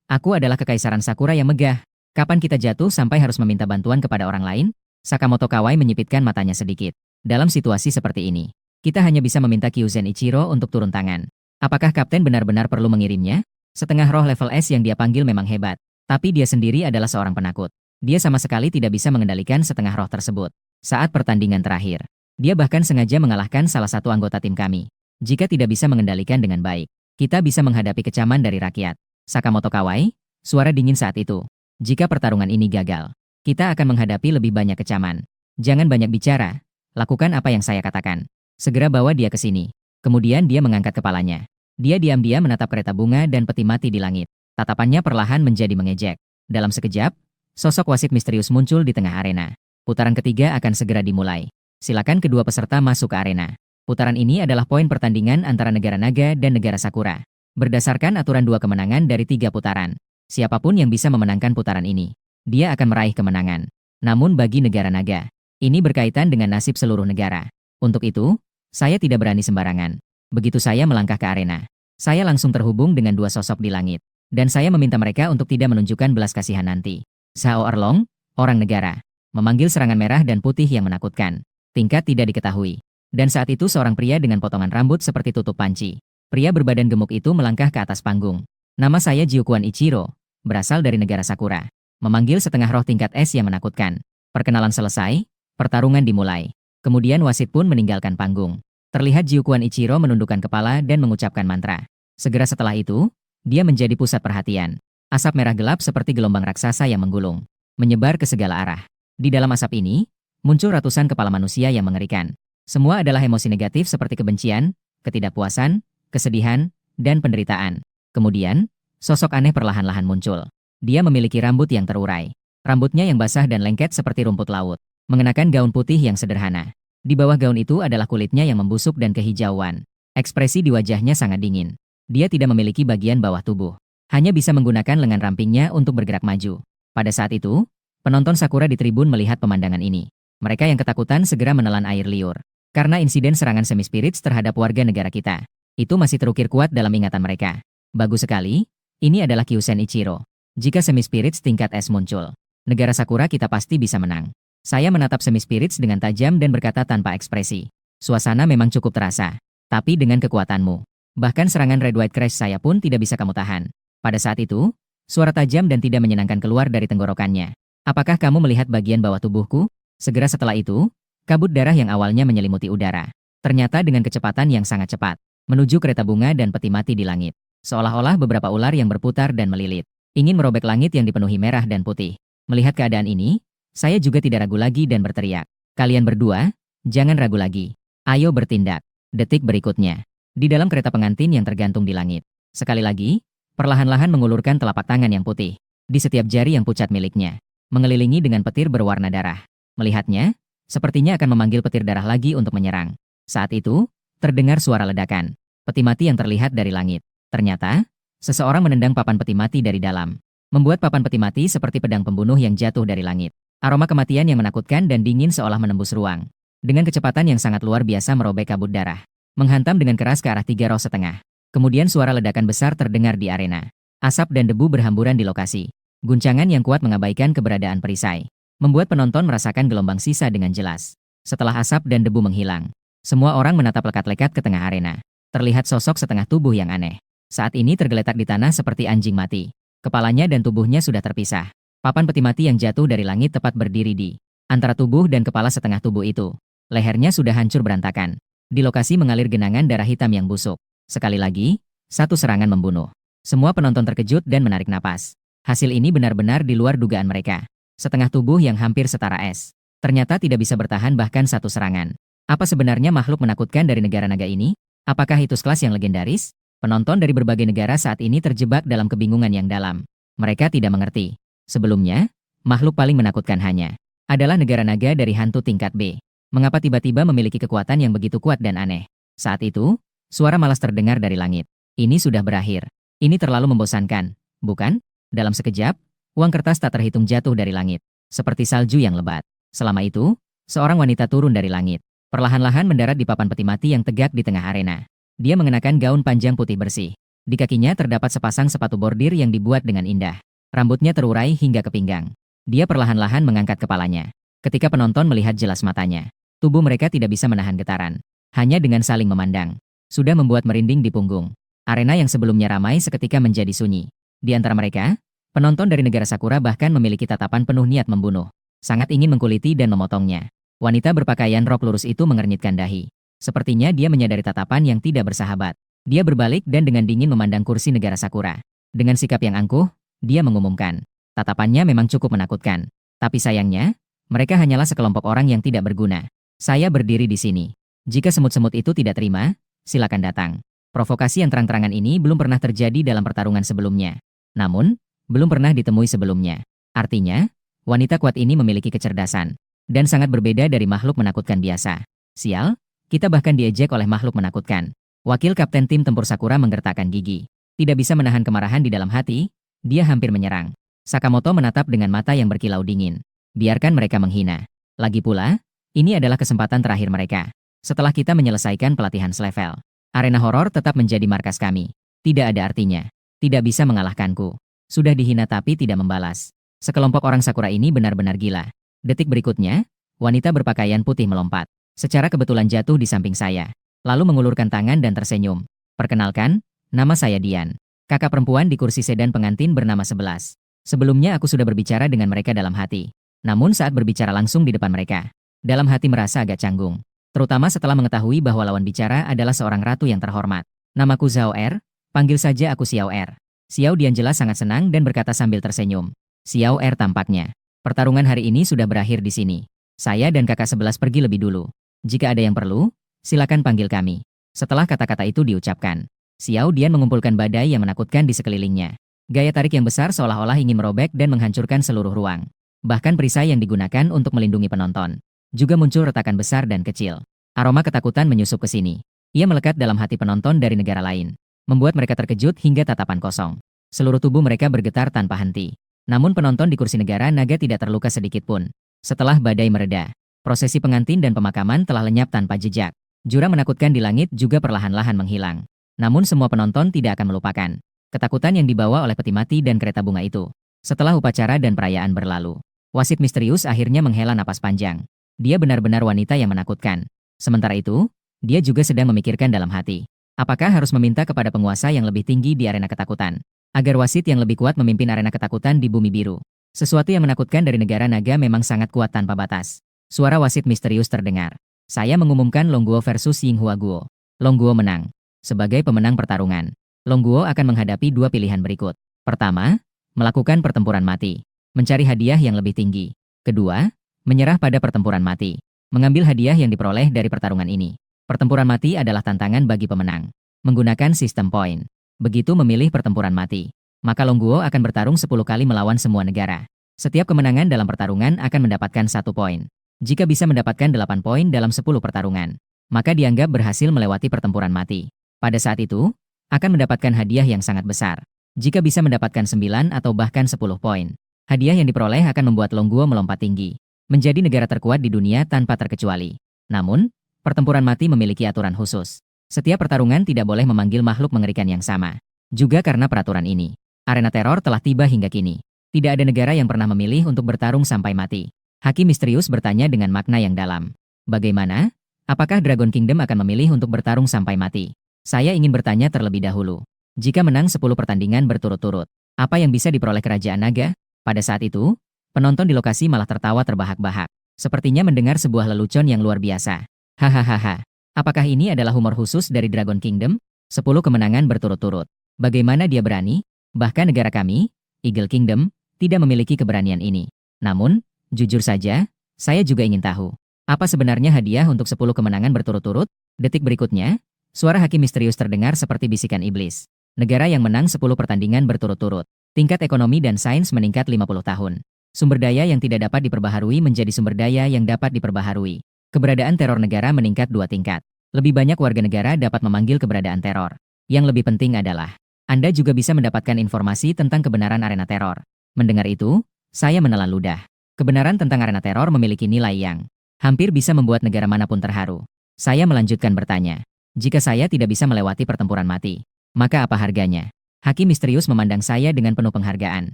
Aku adalah kekaisaran Sakura yang megah. Kapan kita jatuh sampai harus meminta bantuan kepada orang lain? Sakamoto Kawai menyipitkan matanya sedikit. Dalam situasi seperti ini, kita hanya bisa meminta Kyuzen Ichiro untuk turun tangan. Apakah kapten benar-benar perlu mengirimnya? Setengah roh level S yang dia panggil memang hebat. Tapi dia sendiri adalah seorang penakut. Dia sama sekali tidak bisa mengendalikan setengah roh tersebut. Saat pertandingan terakhir, dia bahkan sengaja mengalahkan salah satu anggota tim kami. Jika tidak bisa mengendalikan dengan baik, kita bisa menghadapi kecaman dari rakyat. Sakamoto Kawai, suara dingin saat itu. Jika pertarungan ini gagal, kita akan menghadapi lebih banyak kecaman. Jangan banyak bicara, lakukan apa yang saya katakan. Segera bawa dia ke sini. Kemudian dia mengangkat kepalanya. Dia diam-diam menatap kereta bunga dan peti mati di langit. Tatapannya perlahan menjadi mengejek. Dalam sekejap, sosok wasit misterius muncul di tengah arena. Putaran ketiga akan segera dimulai. Silakan kedua peserta masuk ke arena. Putaran ini adalah poin pertandingan antara negara naga dan negara Sakura. Berdasarkan aturan 2 kemenangan dari 3 putaran, siapapun yang bisa memenangkan putaran ini, dia akan meraih kemenangan. Namun bagi negara naga, ini berkaitan dengan nasib seluruh negara. Untuk itu, saya tidak berani sembarangan. Begitu saya melangkah ke arena, saya langsung terhubung dengan 2 sosok di langit. Dan saya meminta mereka untuk tidak menunjukkan belas kasihan nanti. Zhao Erlong, orang negara, memanggil serangan merah dan putih yang menakutkan. Tingkat tidak diketahui. Dan saat itu seorang pria dengan potongan rambut seperti tutup panci. Pria berbadan gemuk itu melangkah ke atas panggung. Nama saya Jiuquan Ichiro, berasal dari negara Sakura. Memanggil setengah roh tingkat es yang menakutkan. Perkenalan selesai, pertarungan dimulai. Kemudian wasit pun meninggalkan panggung. Terlihat Jiuquan Ichiro menundukkan kepala dan mengucapkan mantra. Segera setelah itu, dia menjadi pusat perhatian. Asap merah gelap seperti gelombang raksasa yang menggulung, menyebar ke segala arah. Di dalam asap ini, muncul ratusan kepala manusia yang mengerikan. Semua adalah emosi negatif seperti kebencian, ketidakpuasan, kesedihan, dan penderitaan. Kemudian, sosok aneh perlahan-lahan muncul. Dia memiliki rambut yang terurai. Rambutnya yang basah dan lengket seperti rumput laut. Mengenakan gaun putih yang sederhana. Di bawah gaun itu adalah kulitnya yang membusuk dan kehijauan. Ekspresi di wajahnya sangat dingin. Dia tidak memiliki bagian bawah tubuh. Hanya bisa menggunakan lengan rampingnya untuk bergerak maju. Pada saat itu, penonton Sakura di tribun melihat pemandangan ini. Mereka yang ketakutan segera menelan air liur. Karena insiden serangan semi-spirits terhadap warga negara kita. Itu masih terukir kuat dalam ingatan mereka. Bagus sekali, ini adalah Kyusen Ichiro. Jika semi-spirits tingkat es muncul, negara Sakura kita pasti bisa menang. Saya menatap semi-spirits dengan tajam dan berkata tanpa ekspresi. Suasana memang cukup terasa. Tapi dengan kekuatanmu, bahkan serangan Red White Crash saya pun tidak bisa kamu tahan. Pada saat itu, suara tajam dan tidak menyenangkan keluar dari tenggorokannya. Apakah kamu melihat bagian bawah tubuhku? Segera setelah itu, kabut darah yang awalnya menyelimuti udara. Ternyata dengan kecepatan yang sangat cepat, menuju kereta bunga dan peti mati di langit. Seolah-olah beberapa ular yang berputar dan melilit, ingin merobek langit yang dipenuhi merah dan putih. Melihat keadaan ini, saya juga tidak ragu lagi dan berteriak. Kalian berdua, jangan ragu lagi. Ayo bertindak. Detik berikutnya, di dalam kereta pengantin yang tergantung di langit. Sekali lagi, perlahan-lahan mengulurkan telapak tangan yang putih, di setiap jari yang pucat miliknya, mengelilingi dengan petir berwarna darah. Melihatnya, sepertinya akan memanggil petir darah lagi untuk menyerang. Saat itu, terdengar suara ledakan. Peti mati yang terlihat dari langit. Ternyata, seseorang menendang papan peti mati dari dalam. Membuat papan peti mati seperti pedang pembunuh yang jatuh dari langit. Aroma kematian yang menakutkan dan dingin seolah menembus ruang. Dengan kecepatan yang sangat luar biasa merobek kabut darah. Menghantam dengan keras ke arah 3 roh setengah. Kemudian suara ledakan besar terdengar di arena. Asap dan debu berhamburan di lokasi. Guncangan yang kuat mengabaikan keberadaan perisai. Membuat penonton merasakan gelombang sisa dengan jelas. Setelah asap dan debu menghilang, semua orang menatap lekat-lekat ke tengah arena. Terlihat sosok setengah tubuh yang aneh. Saat ini tergeletak di tanah seperti anjing mati. Kepalanya dan tubuhnya sudah terpisah. Papan peti mati yang jatuh dari langit tepat berdiri di antara tubuh dan kepala setengah tubuh itu. Lehernya sudah hancur berantakan. Di lokasi mengalir genangan darah hitam yang busuk. Sekali lagi, satu serangan membunuh. Semua penonton terkejut dan menarik napas. Hasil ini benar-benar di luar dugaan mereka. Setengah tubuh yang hampir setara es. Ternyata tidak bisa bertahan bahkan satu serangan. Apa sebenarnya makhluk menakutkan dari negara naga ini? Apakah itu kelas yang legendaris? Penonton dari berbagai negara saat ini terjebak dalam kebingungan yang dalam. Mereka tidak mengerti. Sebelumnya, makhluk paling menakutkan hanya adalah negara naga dari hantu tingkat B. Mengapa tiba-tiba memiliki kekuatan yang begitu kuat dan aneh? Saat itu, suara malas terdengar dari langit. Ini sudah berakhir. Ini terlalu membosankan, bukan? Dalam sekejap, uang kertas tak terhitung jatuh dari langit, seperti salju yang lebat. Selama itu, seorang wanita turun dari langit, perlahan-lahan mendarat di papan peti mati yang tegak di tengah arena. Dia mengenakan gaun panjang putih bersih. Di kakinya terdapat sepasang sepatu bordir yang dibuat dengan indah. Rambutnya terurai hingga ke pinggang. Dia perlahan-lahan mengangkat kepalanya. Ketika penonton melihat jelas matanya, tubuh mereka tidak bisa menahan getaran. Hanya dengan saling memandang, sudah membuat merinding di punggung. Arena yang sebelumnya ramai seketika menjadi sunyi. Di antara mereka, penonton dari negara Sakura bahkan memiliki tatapan penuh niat membunuh. Sangat ingin mengkuliti dan memotongnya. Wanita berpakaian rok lurus itu mengernyitkan dahi. Sepertinya dia menyadari tatapan yang tidak bersahabat. Dia berbalik dan dengan dingin memandang kursi negara Sakura. Dengan sikap yang angkuh, dia mengumumkan. Tatapannya memang cukup menakutkan. Tapi sayangnya, mereka hanyalah sekelompok orang yang tidak berguna. Saya berdiri di sini. Jika semut-semut itu tidak terima, silakan datang. Provokasi yang terang-terangan ini belum pernah terjadi dalam pertarungan sebelumnya. Namun, belum pernah ditemui sebelumnya. Artinya, wanita kuat ini memiliki kecerdasan. Dan sangat berbeda dari makhluk menakutkan biasa. Sial, kita bahkan diejek oleh makhluk menakutkan. Wakil Kapten Tim Tempur Sakura menggertakkan gigi. Tidak bisa menahan kemarahan di dalam hati, dia hampir menyerang. Sakamoto menatap dengan mata yang berkilau dingin. Biarkan mereka menghina. Lagi pula, ini adalah kesempatan terakhir mereka. Setelah kita menyelesaikan pelatihan selevel, arena horor tetap menjadi markas kami. Tidak ada artinya. Tidak bisa mengalahkanku. Sudah dihina tapi tidak membalas. Sekelompok orang Sakura ini benar-benar gila. Detik berikutnya, wanita berpakaian putih melompat. Secara kebetulan jatuh di samping saya. Lalu mengulurkan tangan dan tersenyum. Perkenalkan, nama saya Dian. Kakak perempuan di kursi sedan pengantin bernama 11. Sebelumnya aku sudah berbicara dengan mereka dalam hati. Namun saat berbicara langsung di depan mereka, dalam hati merasa agak canggung. Terutama setelah mengetahui bahwa lawan bicara adalah seorang ratu yang terhormat. Namaku Zhao Er, panggil saja aku Xiao Er. Xiao Dian jelas sangat senang dan berkata sambil tersenyum. Xiao Er tampaknya. Pertarungan hari ini sudah berakhir di sini. Saya dan kakak 11 pergi lebih dulu. Jika ada yang perlu, silakan panggil kami. Setelah kata-kata itu diucapkan, Xiao Dian mengumpulkan badai yang menakutkan di sekelilingnya. Gaya tarik yang besar seolah-olah ingin merobek dan menghancurkan seluruh ruang. Bahkan perisai yang digunakan untuk melindungi penonton juga muncul retakan besar dan kecil. Aroma ketakutan menyusup ke sini. Ia melekat dalam hati penonton dari negara lain, membuat mereka terkejut hingga tatapan kosong. Seluruh tubuh mereka bergetar tanpa henti. Namun penonton di kursi negara naga tidak terluka sedikit pun. Setelah badai mereda, prosesi pengantin dan pemakaman telah lenyap tanpa jejak. Jurang menakutkan di langit juga perlahan-lahan menghilang. Namun semua penonton tidak akan melupakan ketakutan yang dibawa oleh peti mati dan kereta bunga itu. Setelah upacara dan perayaan berlalu, wasit misterius akhirnya menghela napas panjang. Dia benar-benar wanita yang menakutkan. Sementara itu, dia juga sedang memikirkan dalam hati. Apakah harus meminta kepada penguasa yang lebih tinggi di arena ketakutan, agar wasit yang lebih kuat memimpin arena ketakutan di bumi biru? Sesuatu yang menakutkan dari negara naga memang sangat kuat tanpa batas. Suara wasit misterius terdengar. Saya mengumumkan Longguo versus Yinghua Guo. Longguo menang. Sebagai pemenang pertarungan, Longguo akan menghadapi dua pilihan berikut. Pertama, melakukan pertempuran mati. Mencari hadiah yang lebih tinggi. Kedua, menyerah pada pertempuran mati. Mengambil hadiah yang diperoleh dari pertarungan ini. Pertempuran mati adalah tantangan bagi pemenang. Menggunakan sistem poin. Begitu memilih pertempuran mati, maka Longguo akan bertarung 10 kali melawan semua negara. Setiap kemenangan dalam pertarungan akan mendapatkan 1 poin. Jika bisa mendapatkan 8 poin dalam 10 pertarungan, maka dianggap berhasil melewati pertempuran mati. Pada saat itu, akan mendapatkan hadiah yang sangat besar. Jika bisa mendapatkan 9 atau bahkan 10 poin, hadiah yang diperoleh akan membuat Longguo melompat tinggi, menjadi negara terkuat di dunia tanpa terkecuali. Namun, pertempuran mati memiliki aturan khusus. Setiap pertarungan tidak boleh memanggil makhluk mengerikan yang sama. Juga karena peraturan ini, arena teror telah tiba hingga kini. Tidak ada negara yang pernah memilih untuk bertarung sampai mati. Hakim misterius bertanya dengan makna yang dalam. Bagaimana? Apakah Dragon Kingdom akan memilih untuk bertarung sampai mati? Saya ingin bertanya terlebih dahulu. Jika menang 10 pertandingan berturut-turut, apa yang bisa diperoleh kerajaan naga? Pada saat itu, penonton di lokasi malah tertawa terbahak-bahak. Sepertinya mendengar sebuah lelucon yang luar biasa. Hahaha. Apakah ini adalah humor khusus dari Dragon Kingdom? 10 kemenangan berturut-turut. Bagaimana dia berani? Bahkan negara kami, Eagle Kingdom, tidak memiliki keberanian ini. Namun, jujur saja, saya juga ingin tahu. Apa sebenarnya hadiah untuk 10 kemenangan berturut-turut? Detik berikutnya, suara hakim misterius terdengar seperti bisikan iblis. Negara yang menang 10 pertandingan berturut-turut. Tingkat ekonomi dan sains meningkat 50 tahun. Sumber daya yang tidak dapat diperbaharui menjadi sumber daya yang dapat diperbaharui. Keberadaan teror negara meningkat 2 tingkat. Lebih banyak warga negara dapat memanggil keberadaan teror. Yang lebih penting adalah, Anda juga bisa mendapatkan informasi tentang kebenaran arena teror. Mendengar itu, saya menelan ludah. Kebenaran tentang arena teror memiliki nilai yang hampir bisa membuat negara manapun terharu. Saya melanjutkan bertanya. Jika saya tidak bisa melewati pertempuran mati, maka apa harganya? Hakim misterius memandang saya dengan penuh penghargaan.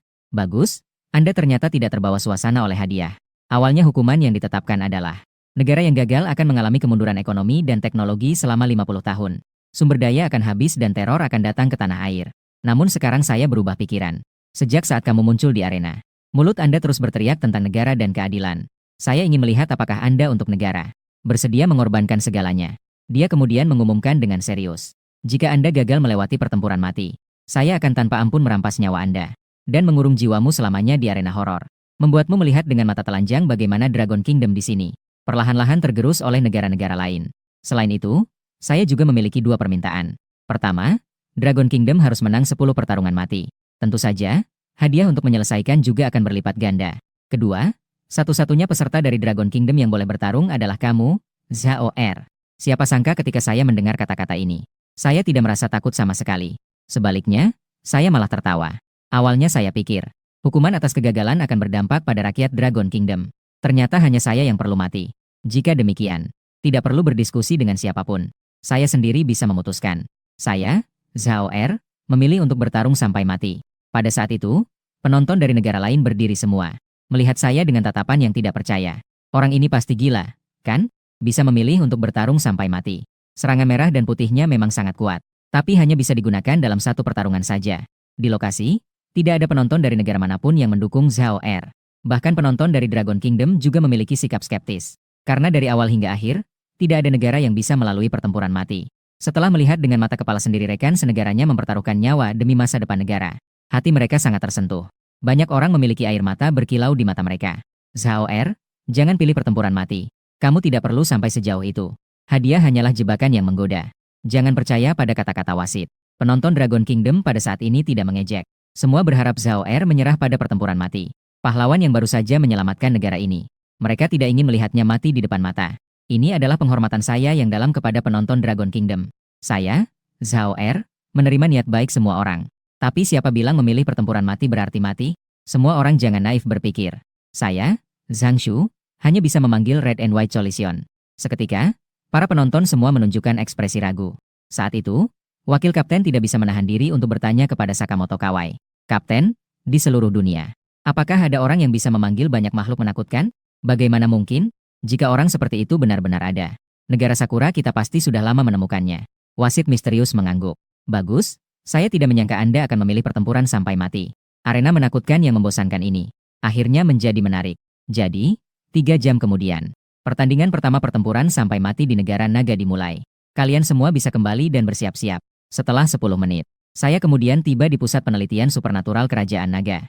Bagus, Anda ternyata tidak terbawa suasana oleh hadiah. Awalnya hukuman yang ditetapkan adalah, negara yang gagal akan mengalami kemunduran ekonomi dan teknologi selama 50 tahun. Sumber daya akan habis dan teror akan datang ke tanah air. Namun sekarang saya berubah pikiran. Sejak saat kamu muncul di arena, mulut Anda terus berteriak tentang negara dan keadilan. Saya ingin melihat apakah Anda untuk negara bersedia mengorbankan segalanya. Dia kemudian mengumumkan dengan serius. Jika Anda gagal melewati pertempuran mati, saya akan tanpa ampun merampas nyawa Anda dan mengurung jiwamu selamanya di arena horor. Membuatmu melihat dengan mata telanjang bagaimana Dragon Kingdom di sini perlahan-lahan tergerus oleh negara-negara lain. Selain itu, saya juga memiliki dua permintaan. Pertama, Dragon Kingdom harus menang 10 pertarungan mati. Tentu saja, hadiah untuk menyelesaikan juga akan berlipat ganda. Kedua, satu-satunya peserta dari Dragon Kingdom yang boleh bertarung adalah kamu, Zhao Er. Siapa sangka ketika saya mendengar kata-kata ini, saya tidak merasa takut sama sekali. Sebaliknya, saya malah tertawa. Awalnya saya pikir, hukuman atas kegagalan akan berdampak pada rakyat Dragon Kingdom. Ternyata hanya saya yang perlu mati. Jika demikian, tidak perlu berdiskusi dengan siapapun. Saya sendiri bisa memutuskan. Saya, Zhao Er, memilih untuk bertarung sampai mati. Pada saat itu, penonton dari negara lain berdiri semua, melihat saya dengan tatapan yang tidak percaya. Orang ini pasti gila, kan? Bisa memilih untuk bertarung sampai mati. Serangan merah dan putihnya memang sangat kuat, tapi hanya bisa digunakan dalam satu pertarungan saja. Di lokasi, tidak ada penonton dari negara manapun yang mendukung Zhao Er. Bahkan penonton dari Dragon Kingdom juga memiliki sikap skeptis. Karena dari awal hingga akhir, tidak ada negara yang bisa melalui pertempuran mati. Setelah melihat dengan mata kepala sendiri rekan senegaranya mempertaruhkan nyawa demi masa depan negara, hati mereka sangat tersentuh. Banyak orang memiliki air mata berkilau di mata mereka. Zhao Er, jangan pilih pertempuran mati. Kamu tidak perlu sampai sejauh itu. Hadiah hanyalah jebakan yang menggoda. Jangan percaya pada kata-kata wasit. Penonton Dragon Kingdom pada saat ini tidak mengejek. Semua berharap Zhao Er menyerah pada pertempuran mati. Pahlawan yang baru saja menyelamatkan negara ini. Mereka tidak ingin melihatnya mati di depan mata. Ini adalah penghormatan saya yang dalam kepada penonton Dragon Kingdom. Saya, Zhao Er, menerima niat baik semua orang. Tapi siapa bilang memilih pertempuran mati berarti mati? Semua orang jangan naif berpikir. Saya, Zhang Shu, hanya bisa memanggil Red and White Coalition. Seketika, para penonton semua menunjukkan ekspresi ragu. Saat itu, wakil kapten tidak bisa menahan diri untuk bertanya kepada Sakamoto Kawai. Kapten, di seluruh dunia, apakah ada orang yang bisa memanggil banyak makhluk menakutkan? Bagaimana mungkin? Jika orang seperti itu benar-benar ada, negara Sakura kita pasti sudah lama menemukannya. Wasit misterius mengangguk. Bagus, saya tidak menyangka Anda akan memilih pertempuran sampai mati. Arena menakutkan yang membosankan ini akhirnya menjadi menarik. Jadi, 3 jam kemudian, pertandingan pertama pertempuran sampai mati di negara naga dimulai. Kalian semua bisa kembali dan bersiap-siap. Setelah 10 menit, saya kemudian tiba di pusat penelitian supernatural kerajaan naga.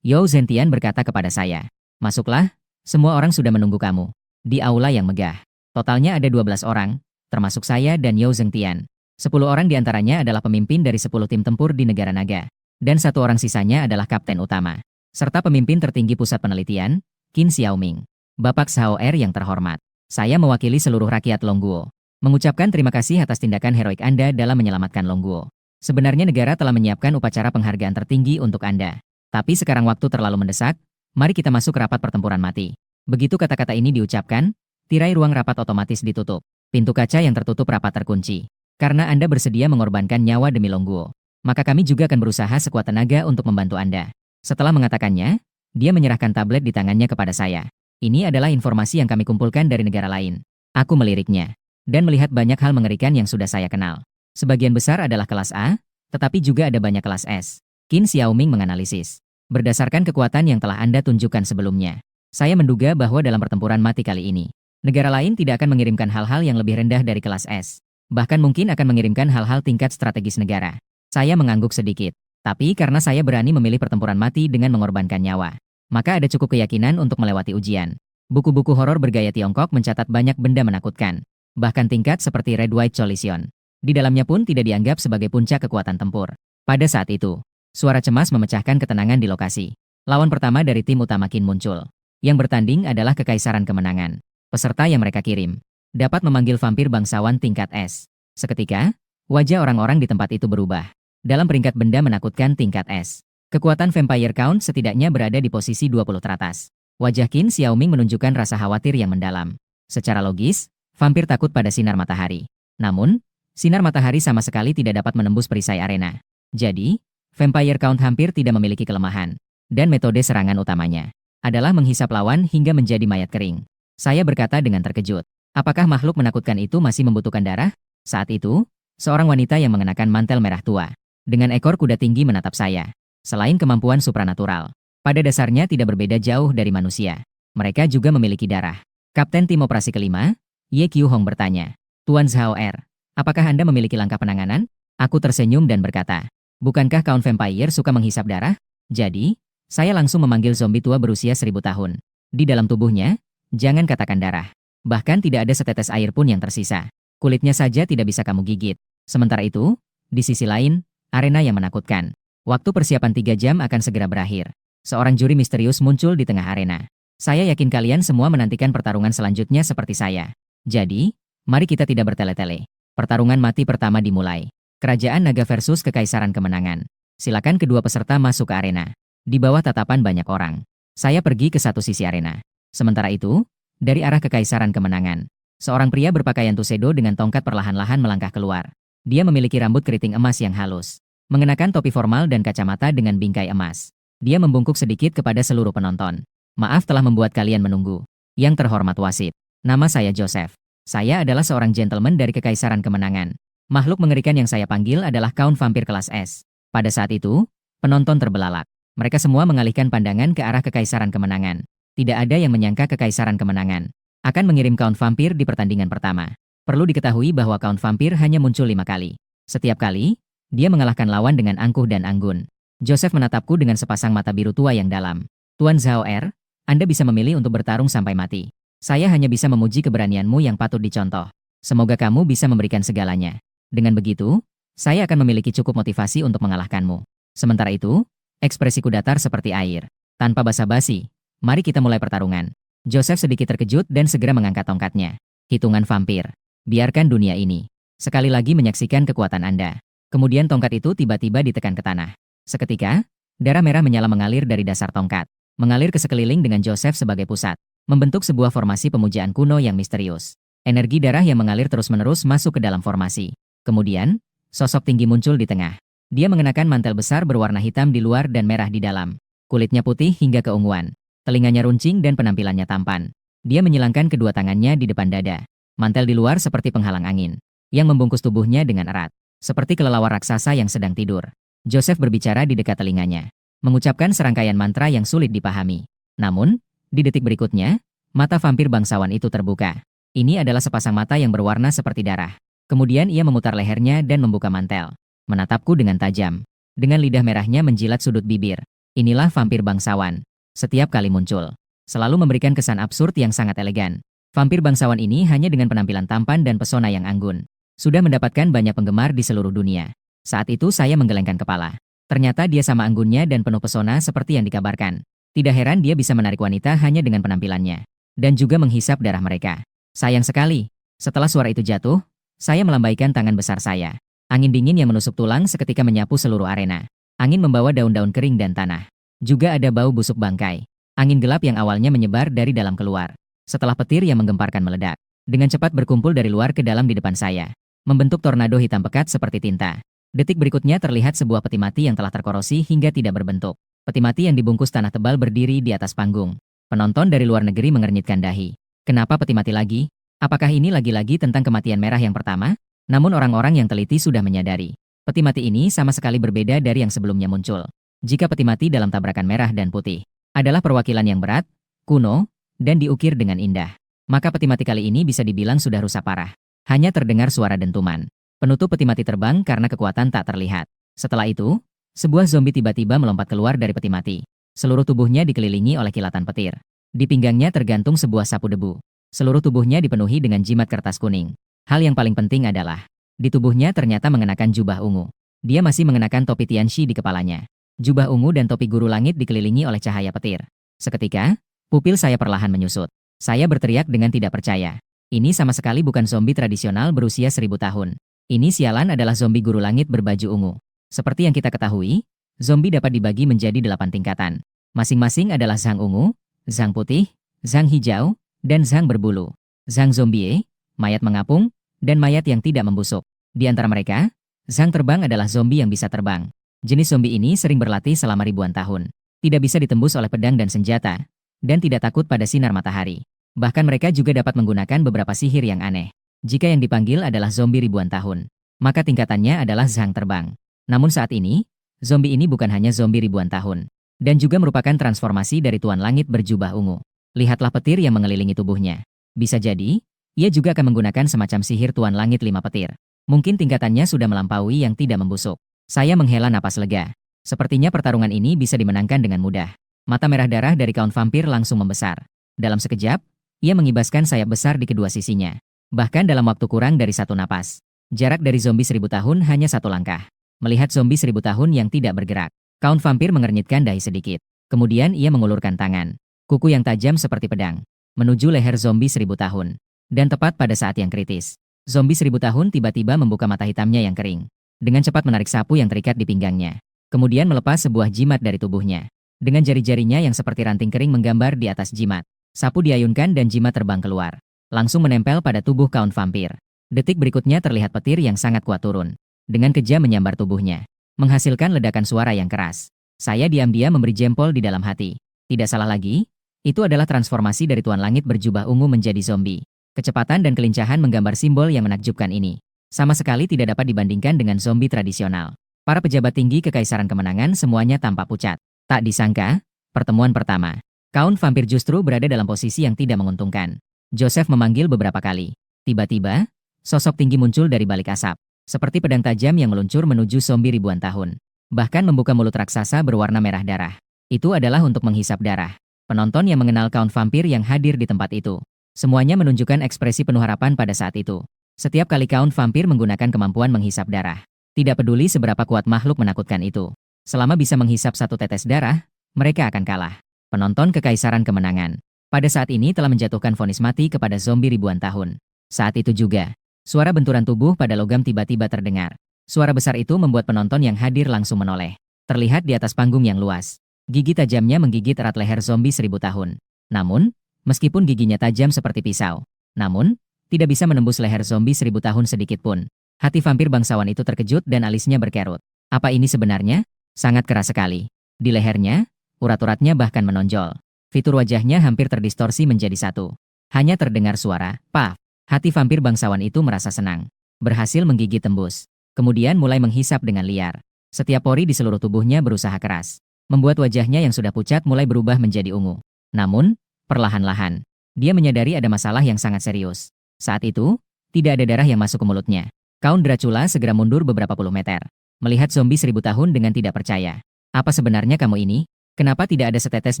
You Zentian berkata kepada saya, masuklah, semua orang sudah menunggu kamu. Di aula yang megah. Totalnya ada 12 orang, termasuk saya dan You Zentian. 10 orang diantaranya adalah pemimpin dari 10 tim tempur di negara naga. Dan 1 orang sisanya adalah kapten utama. Serta pemimpin tertinggi pusat penelitian, Qin Xiaoming. Bapak Zhao Er yang terhormat. Saya mewakili seluruh rakyat Longguo. Mengucapkan terima kasih atas tindakan heroik Anda dalam menyelamatkan Longguo. Sebenarnya negara telah menyiapkan upacara penghargaan tertinggi untuk Anda. Tapi sekarang waktu terlalu mendesak, mari kita masuk rapat pertempuran mati. Begitu kata-kata ini diucapkan, tirai ruang rapat otomatis ditutup. Pintu kaca yang tertutup rapat terkunci. Karena Anda bersedia mengorbankan nyawa demi Longguo, maka kami juga akan berusaha sekuat tenaga untuk membantu Anda. Setelah mengatakannya, dia menyerahkan tablet di tangannya kepada saya. Ini adalah informasi yang kami kumpulkan dari negara lain. Aku meliriknya, dan melihat banyak hal mengerikan yang sudah saya kenal. Sebagian besar adalah kelas A, tetapi juga ada banyak kelas S. Qin Xiaoming menganalisis. Berdasarkan kekuatan yang telah Anda tunjukkan sebelumnya, saya menduga bahwa dalam pertempuran mati kali ini, negara lain tidak akan mengirimkan hal-hal yang lebih rendah dari kelas S. Bahkan mungkin akan mengirimkan hal-hal tingkat strategis negara. Saya mengangguk sedikit. Tapi karena saya berani memilih pertempuran mati dengan mengorbankan nyawa, maka ada cukup keyakinan untuk melewati ujian. Buku-buku horor bergaya Tiongkok mencatat banyak benda menakutkan. Bahkan tingkat seperti Red White Coalition. Di dalamnya pun tidak dianggap sebagai puncak kekuatan tempur. Pada saat itu, suara cemas memecahkan ketenangan di lokasi. Lawan pertama dari tim utama Qin muncul. Yang bertanding adalah Kekaisaran Kemenangan. Peserta yang mereka kirim dapat memanggil vampir bangsawan tingkat S. Seketika, wajah orang-orang di tempat itu berubah. Dalam peringkat benda menakutkan tingkat S, kekuatan Vampire Count setidaknya berada di posisi 20 teratas. Wajah Qin Xiaoming menunjukkan rasa khawatir yang mendalam. Secara logis, vampir takut pada sinar matahari. Namun, sinar matahari sama sekali tidak dapat menembus perisai arena. Jadi, Vampire Count hampir tidak memiliki kelemahan. Dan metode serangan utamanya adalah menghisap lawan hingga menjadi mayat kering. Saya berkata dengan terkejut. Apakah makhluk menakutkan itu masih membutuhkan darah? Saat itu, seorang wanita yang mengenakan mantel merah tua, dengan ekor kuda tinggi menatap saya. Selain kemampuan supranatural, pada dasarnya tidak berbeda jauh dari manusia. Mereka juga memiliki darah. Kapten tim operasi kelima, Ye Qiu Hong bertanya. Tuan Zhao Er, apakah Anda memiliki langkah penanganan? Aku tersenyum dan berkata, bukankah Count Vampire suka menghisap darah? Jadi, saya langsung memanggil zombie tua berusia 1000 tahun. Di dalam tubuhnya, jangan katakan darah. Bahkan tidak ada setetes air pun yang tersisa. Kulitnya saja tidak bisa kamu gigit. Sementara itu, di sisi lain, arena yang menakutkan. Waktu persiapan 3 jam akan segera berakhir. Seorang juri misterius muncul di tengah arena. Saya yakin kalian semua menantikan pertarungan selanjutnya seperti saya. Jadi, mari kita tidak bertele-tele. Pertarungan mati pertama dimulai. Kerajaan Naga versus Kekaisaran Kemenangan. Silakan kedua peserta masuk ke arena. Di bawah tatapan banyak orang. Saya pergi ke satu sisi arena. Sementara itu, dari arah Kekaisaran Kemenangan, seorang pria berpakaian tuxedo dengan tongkat perlahan-lahan melangkah keluar. Dia memiliki rambut keriting emas yang halus, mengenakan topi formal dan kacamata dengan bingkai emas. Dia membungkuk sedikit kepada seluruh penonton. Maaf telah membuat kalian menunggu. Yang terhormat wasit, nama saya Joseph. Saya adalah seorang gentleman dari Kekaisaran Kemenangan. Makhluk mengerikan yang saya panggil adalah Count Vampir kelas S. Pada saat itu, penonton terbelalak. Mereka semua mengalihkan pandangan ke arah Kekaisaran Kemenangan. Tidak ada yang menyangka Kekaisaran Kemenangan akan mengirim Count Vampir di pertandingan pertama. Perlu diketahui bahwa Count Vampir hanya muncul 5 kali. Setiap kali, dia mengalahkan lawan dengan angkuh dan anggun. Joseph menatapku dengan sepasang mata biru tua yang dalam. Tuan Zhao Er, Anda bisa memilih untuk bertarung sampai mati. Saya hanya bisa memuji keberanianmu yang patut dicontoh. Semoga kamu bisa memberikan segalanya. Dengan begitu, saya akan memiliki cukup motivasi untuk mengalahkanmu. Sementara itu, ekspresiku datar seperti air. Tanpa basa-basi, mari kita mulai pertarungan. Joseph sedikit terkejut dan segera mengangkat tongkatnya. Hitungan vampir. Biarkan dunia ini sekali lagi menyaksikan kekuatan Anda. Kemudian tongkat itu tiba-tiba ditekan ke tanah. Seketika, darah merah menyala mengalir dari dasar tongkat, mengalir ke sekeliling dengan Joseph sebagai pusat, membentuk sebuah formasi pemujaan kuno yang misterius. Energi darah yang mengalir terus-menerus masuk ke dalam formasi. Kemudian, sosok tinggi muncul di tengah. Dia mengenakan mantel besar berwarna hitam di luar dan merah di dalam. Kulitnya putih hingga keunguan. Telinganya runcing dan penampilannya tampan. Dia menyilangkan kedua tangannya di depan dada. Mantel di luar seperti penghalang angin, yang membungkus tubuhnya dengan erat. Seperti kelelawar raksasa yang sedang tidur. Joseph berbicara di dekat telinganya, mengucapkan serangkaian mantra yang sulit dipahami. Namun, di detik berikutnya, mata vampir bangsawan itu terbuka. Ini adalah sepasang mata yang berwarna seperti darah. Kemudian ia memutar lehernya dan membuka mantel. Menatapku dengan tajam. Dengan lidah merahnya menjilat sudut bibir. Inilah vampir bangsawan. Setiap kali muncul, selalu memberikan kesan absurd yang sangat elegan. Vampir bangsawan ini hanya dengan penampilan tampan dan pesona yang anggun sudah mendapatkan banyak penggemar di seluruh dunia. Saat itu saya menggelengkan kepala. Ternyata dia sama anggunnya dan penuh pesona seperti yang dikabarkan. Tidak heran dia bisa menarik wanita hanya dengan penampilannya. Dan juga menghisap darah mereka. Sayang sekali, setelah suara itu jatuh, saya melambaikan tangan besar saya. Angin dingin yang menusuk tulang seketika menyapu seluruh arena. Angin membawa daun-daun kering dan tanah. Juga ada bau busuk bangkai. Angin gelap yang awalnya menyebar dari dalam keluar. Setelah petir yang menggemparkan meledak. Dengan cepat berkumpul dari luar ke dalam di depan saya. Membentuk tornado hitam pekat seperti tinta. Detik berikutnya terlihat sebuah peti mati yang telah terkorosi hingga tidak berbentuk. Peti mati yang dibungkus tanah tebal berdiri di atas panggung. Penonton dari luar negeri mengernyitkan dahi. Kenapa peti mati lagi? Apakah ini lagi-lagi tentang kematian merah yang pertama? Namun orang-orang yang teliti sudah menyadari. Peti mati ini sama sekali berbeda dari yang sebelumnya muncul. Jika peti mati dalam tabrakan merah dan putih adalah perwakilan yang berat, kuno, dan diukir dengan indah, maka peti mati kali ini bisa dibilang sudah rusak parah. Hanya terdengar suara dentuman. Penutup peti mati terbang karena kekuatan tak terlihat. Setelah itu, sebuah zombie tiba-tiba melompat keluar dari peti mati. Seluruh tubuhnya dikelilingi oleh kilatan petir. Di pinggangnya tergantung sebuah sapu debu. Seluruh tubuhnya dipenuhi dengan jimat kertas kuning. Hal yang paling penting adalah, di tubuhnya ternyata mengenakan jubah ungu. Dia masih mengenakan topi Tianxi di kepalanya. Jubah ungu dan topi guru langit dikelilingi oleh cahaya petir. Seketika, pupil saya perlahan menyusut. Saya berteriak dengan tidak percaya. Ini sama sekali bukan zombie tradisional berusia 1000 tahun. Ini sialan adalah zombie guru langit berbaju ungu. Seperti yang kita ketahui, zombie dapat dibagi menjadi 8 tingkatan. Masing-masing adalah Zhang ungu, Zhang putih, Zhang hijau, dan Zhang berbulu. Zhang zombie, mayat mengapung, dan mayat yang tidak membusuk. Di antara mereka, Zhang terbang adalah zombie yang bisa terbang. Jenis zombie ini sering berlatih selama ribuan tahun. Tidak bisa ditembus oleh pedang dan senjata, dan tidak takut pada sinar matahari. Bahkan mereka juga dapat menggunakan beberapa sihir yang aneh. Jika yang dipanggil adalah zombie ribuan tahun, maka tingkatannya adalah Zhang terbang. Namun saat ini, zombie ini bukan hanya zombie ribuan tahun, dan juga merupakan transformasi dari Tuan Langit berjubah ungu. Lihatlah petir yang mengelilingi tubuhnya. Bisa jadi, Ia juga akan menggunakan semacam sihir Tuan Langit 5 petir. Mungkin tingkatannya sudah melampaui yang tidak membusuk. Saya menghela napas lega. Sepertinya pertarungan ini bisa dimenangkan dengan mudah. Mata merah darah dari Count Vampir langsung membesar. Dalam sekejap, ia mengibaskan sayap besar di kedua sisinya. Bahkan dalam waktu kurang dari 1 napas. Jarak dari zombie 1000 tahun hanya 1 langkah. Melihat zombie 1000 tahun yang tidak bergerak, Count Vampir mengernyitkan dahi sedikit. Kemudian ia mengulurkan tangan. Kuku yang tajam seperti pedang. Menuju leher zombie 1000 tahun. Dan tepat pada saat yang kritis, zombie 1000 tahun tiba-tiba membuka mata hitamnya yang kering. Dengan cepat menarik sapu yang terikat di pinggangnya. Kemudian melepas sebuah jimat dari tubuhnya. Dengan jari-jarinya yang seperti ranting kering menggambar di atas jimat. Sapu diayunkan dan jimat terbang keluar. Langsung menempel pada tubuh Count Vampir. Detik berikutnya terlihat petir yang sangat kuat turun. Dengan kejam menyambar tubuhnya. Menghasilkan ledakan suara yang keras. Saya diam-diam memberi jempol di dalam hati. Tidak salah lagi, itu adalah transformasi dari Tuan Langit berjubah ungu menjadi zombie. Kecepatan dan kelincahan menggambar simbol yang menakjubkan ini. Sama sekali tidak dapat dibandingkan dengan zombie tradisional. Para pejabat tinggi Kekaisaran Kemenangan semuanya tampak pucat. Tak disangka, pertemuan pertama. Count Vampir justru berada dalam posisi yang tidak menguntungkan. Joseph memanggil beberapa kali. Tiba-tiba, sosok tinggi muncul dari balik asap. Seperti pedang tajam yang meluncur menuju zombie ribuan tahun. Bahkan membuka mulut raksasa berwarna merah darah. Itu adalah untuk menghisap darah. Penonton yang mengenal Count Vampir yang hadir di tempat itu. Semuanya menunjukkan ekspresi penuh harapan pada saat itu. Setiap kali Count Vampir menggunakan kemampuan menghisap darah. Tidak peduli seberapa kuat makhluk menakutkan itu. Selama bisa menghisap 1 tetes darah, mereka akan kalah. Penonton Kekaisaran Kemenangan. Pada saat ini telah menjatuhkan vonis mati kepada zombie ribuan tahun. Saat itu juga, suara benturan tubuh pada logam tiba-tiba terdengar. Suara besar itu membuat penonton yang hadir langsung menoleh. Terlihat di atas panggung yang luas. Gigi tajamnya menggigit erat leher zombie 1000 tahun. Namun, meskipun giginya tajam seperti pisau, namun, tidak bisa menembus leher zombie 1000 tahun sedikit pun. Hati vampir bangsawan itu terkejut dan alisnya berkerut. Apa ini sebenarnya? Sangat keras sekali. Di lehernya, urat-uratnya bahkan menonjol. Fitur wajahnya hampir terdistorsi menjadi satu. Hanya terdengar suara, paf. Hati vampir bangsawan itu merasa senang. Berhasil menggigit tembus. Kemudian mulai menghisap dengan liar. Setiap pori di seluruh tubuhnya berusaha keras. Membuat wajahnya yang sudah pucat mulai berubah menjadi ungu. Namun, perlahan-lahan, dia menyadari ada masalah yang sangat serius. Saat itu, tidak ada darah yang masuk ke mulutnya. Count Dracula segera mundur beberapa puluh meter. Melihat zombie 1000 tahun dengan tidak percaya. Apa sebenarnya kamu ini? Kenapa tidak ada setetes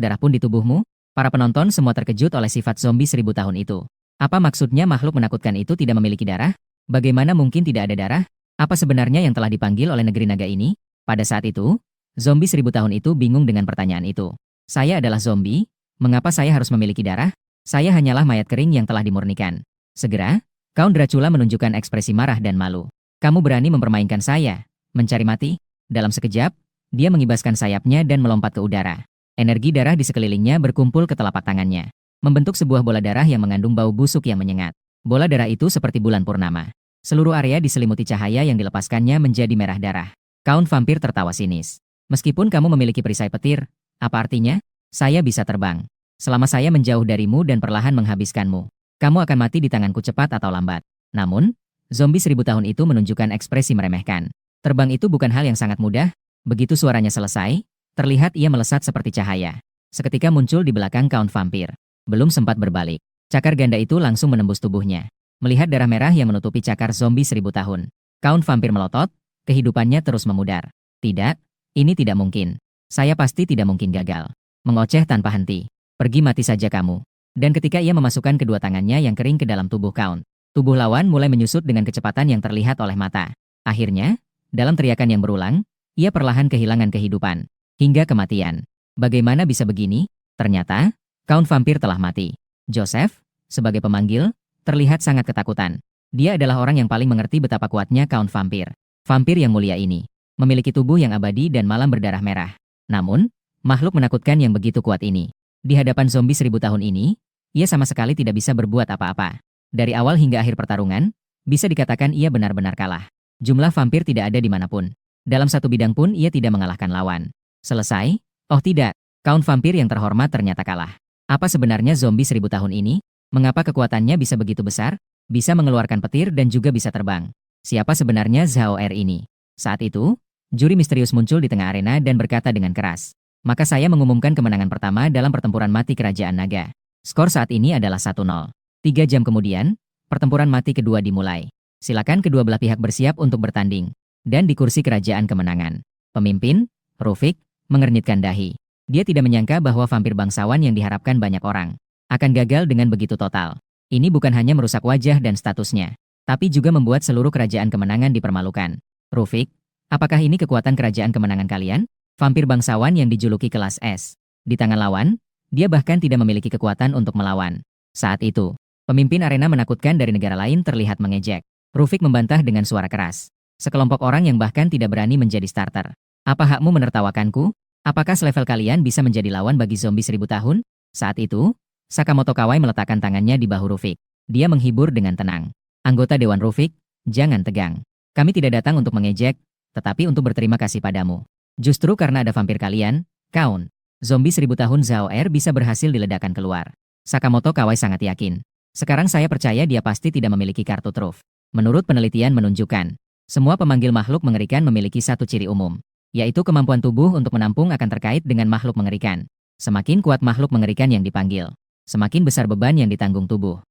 darah pun di tubuhmu? Para penonton semua terkejut oleh sifat zombie 1000 tahun itu. Apa maksudnya makhluk menakutkan itu tidak memiliki darah? Bagaimana mungkin tidak ada darah? Apa sebenarnya yang telah dipanggil oleh negeri naga ini? Pada saat itu, zombie 1000 tahun itu bingung dengan pertanyaan itu. Saya adalah zombie, mengapa saya harus memiliki darah? Saya hanyalah mayat kering yang telah dimurnikan. Segera, Count Dracula menunjukkan ekspresi marah dan malu. Kamu berani mempermainkan saya? Mencari mati? Dalam sekejap, dia mengibaskan sayapnya dan melompat ke udara. Energi darah di sekelilingnya berkumpul ke telapak tangannya. Membentuk sebuah bola darah yang mengandung bau busuk yang menyengat. Bola darah itu seperti bulan purnama. Seluruh area diselimuti cahaya yang dilepaskannya menjadi merah darah. Count Vampir tertawa sinis. Meskipun kamu memiliki perisai petir, apa artinya? Saya bisa terbang. Selama saya menjauh darimu dan perlahan menghabiskanmu, kamu akan mati di tanganku cepat atau lambat. Namun, zombie 1000 tahun itu menunjukkan ekspresi meremehkan. Terbang itu bukan hal yang sangat mudah. Begitu suaranya selesai, terlihat ia melesat seperti cahaya. Seketika muncul di belakang Count Vampir. Belum sempat berbalik, cakar ganda itu langsung menembus tubuhnya. Melihat darah merah yang menutupi cakar zombie 1000 tahun, Count Vampir melotot, kehidupannya terus memudar. Tidak, ini tidak mungkin. Saya pasti tidak mungkin gagal. Mengoceh tanpa henti. Pergi mati saja kamu. Dan ketika ia memasukkan kedua tangannya yang kering ke dalam tubuh Count, tubuh lawan mulai menyusut dengan kecepatan yang terlihat oleh mata. Akhirnya, dalam teriakan yang berulang, ia perlahan kehilangan kehidupan. Hingga kematian. Bagaimana bisa begini? Ternyata, Count Vampir telah mati. Joseph, sebagai pemanggil, terlihat sangat ketakutan. Dia adalah orang yang paling mengerti betapa kuatnya Count Vampir. Vampir yang mulia ini memiliki tubuh yang abadi dan malam berdarah merah. Namun, makhluk menakutkan yang begitu kuat ini, di hadapan zombie 1000 tahun ini, ia sama sekali tidak bisa berbuat apa-apa. Dari awal hingga akhir pertarungan, bisa dikatakan ia benar-benar kalah. Jumlah vampir tidak ada dimanapun. Dalam satu bidang pun ia tidak mengalahkan lawan. Selesai? Oh tidak, Count Vampir yang terhormat ternyata kalah. Apa sebenarnya zombie 1000 tahun ini? Mengapa kekuatannya bisa begitu besar? Bisa mengeluarkan petir dan juga bisa terbang. Siapa sebenarnya Zhao Er ini? Saat itu, juri misterius muncul di tengah arena dan berkata dengan keras. Maka saya mengumumkan kemenangan pertama dalam pertempuran mati Kerajaan Naga. Skor saat ini adalah 1-0. 3 jam kemudian, Pertempuran mati kedua dimulai. Silakan kedua belah pihak bersiap untuk bertanding. Dan di kursi kerajaan kemenangan, pemimpin, Rufik, mengernyitkan dahi. Dia tidak menyangka bahwa vampir bangsawan yang diharapkan banyak orang akan gagal dengan begitu total. Ini bukan hanya merusak wajah dan statusnya, tapi juga membuat seluruh kerajaan kemenangan dipermalukan. Rufik, apakah ini kekuatan kerajaan kemenangan kalian? Vampir bangsawan yang dijuluki kelas S. Di tangan lawan, dia bahkan tidak memiliki kekuatan untuk melawan. Saat itu, pemimpin arena menakutkan dari negara lain terlihat mengejek. Rufik membantah dengan suara keras. Sekelompok orang yang bahkan tidak berani menjadi starter. Apa hakmu menertawakanku? Apakah selevel kalian bisa menjadi lawan bagi zombie 1000 tahun? Saat itu, Sakamoto Kawai meletakkan tangannya di bahu Rufik. Dia menghibur dengan tenang. Anggota Dewan Rufik, jangan tegang. Kami tidak datang untuk mengejek, tetapi untuk berterima kasih padamu. Justru karena ada vampir kalian, Kaun, zombie 1000 tahun Zhao Er bisa berhasil diledakkan keluar. Sakamoto Kawai sangat yakin. Sekarang saya percaya dia pasti tidak memiliki kartu truf. Menurut penelitian menunjukkan, semua pemanggil makhluk mengerikan memiliki satu ciri umum, yaitu kemampuan tubuh untuk menampung akan terkait dengan makhluk mengerikan. Semakin kuat makhluk mengerikan yang dipanggil, semakin besar beban yang ditanggung tubuh.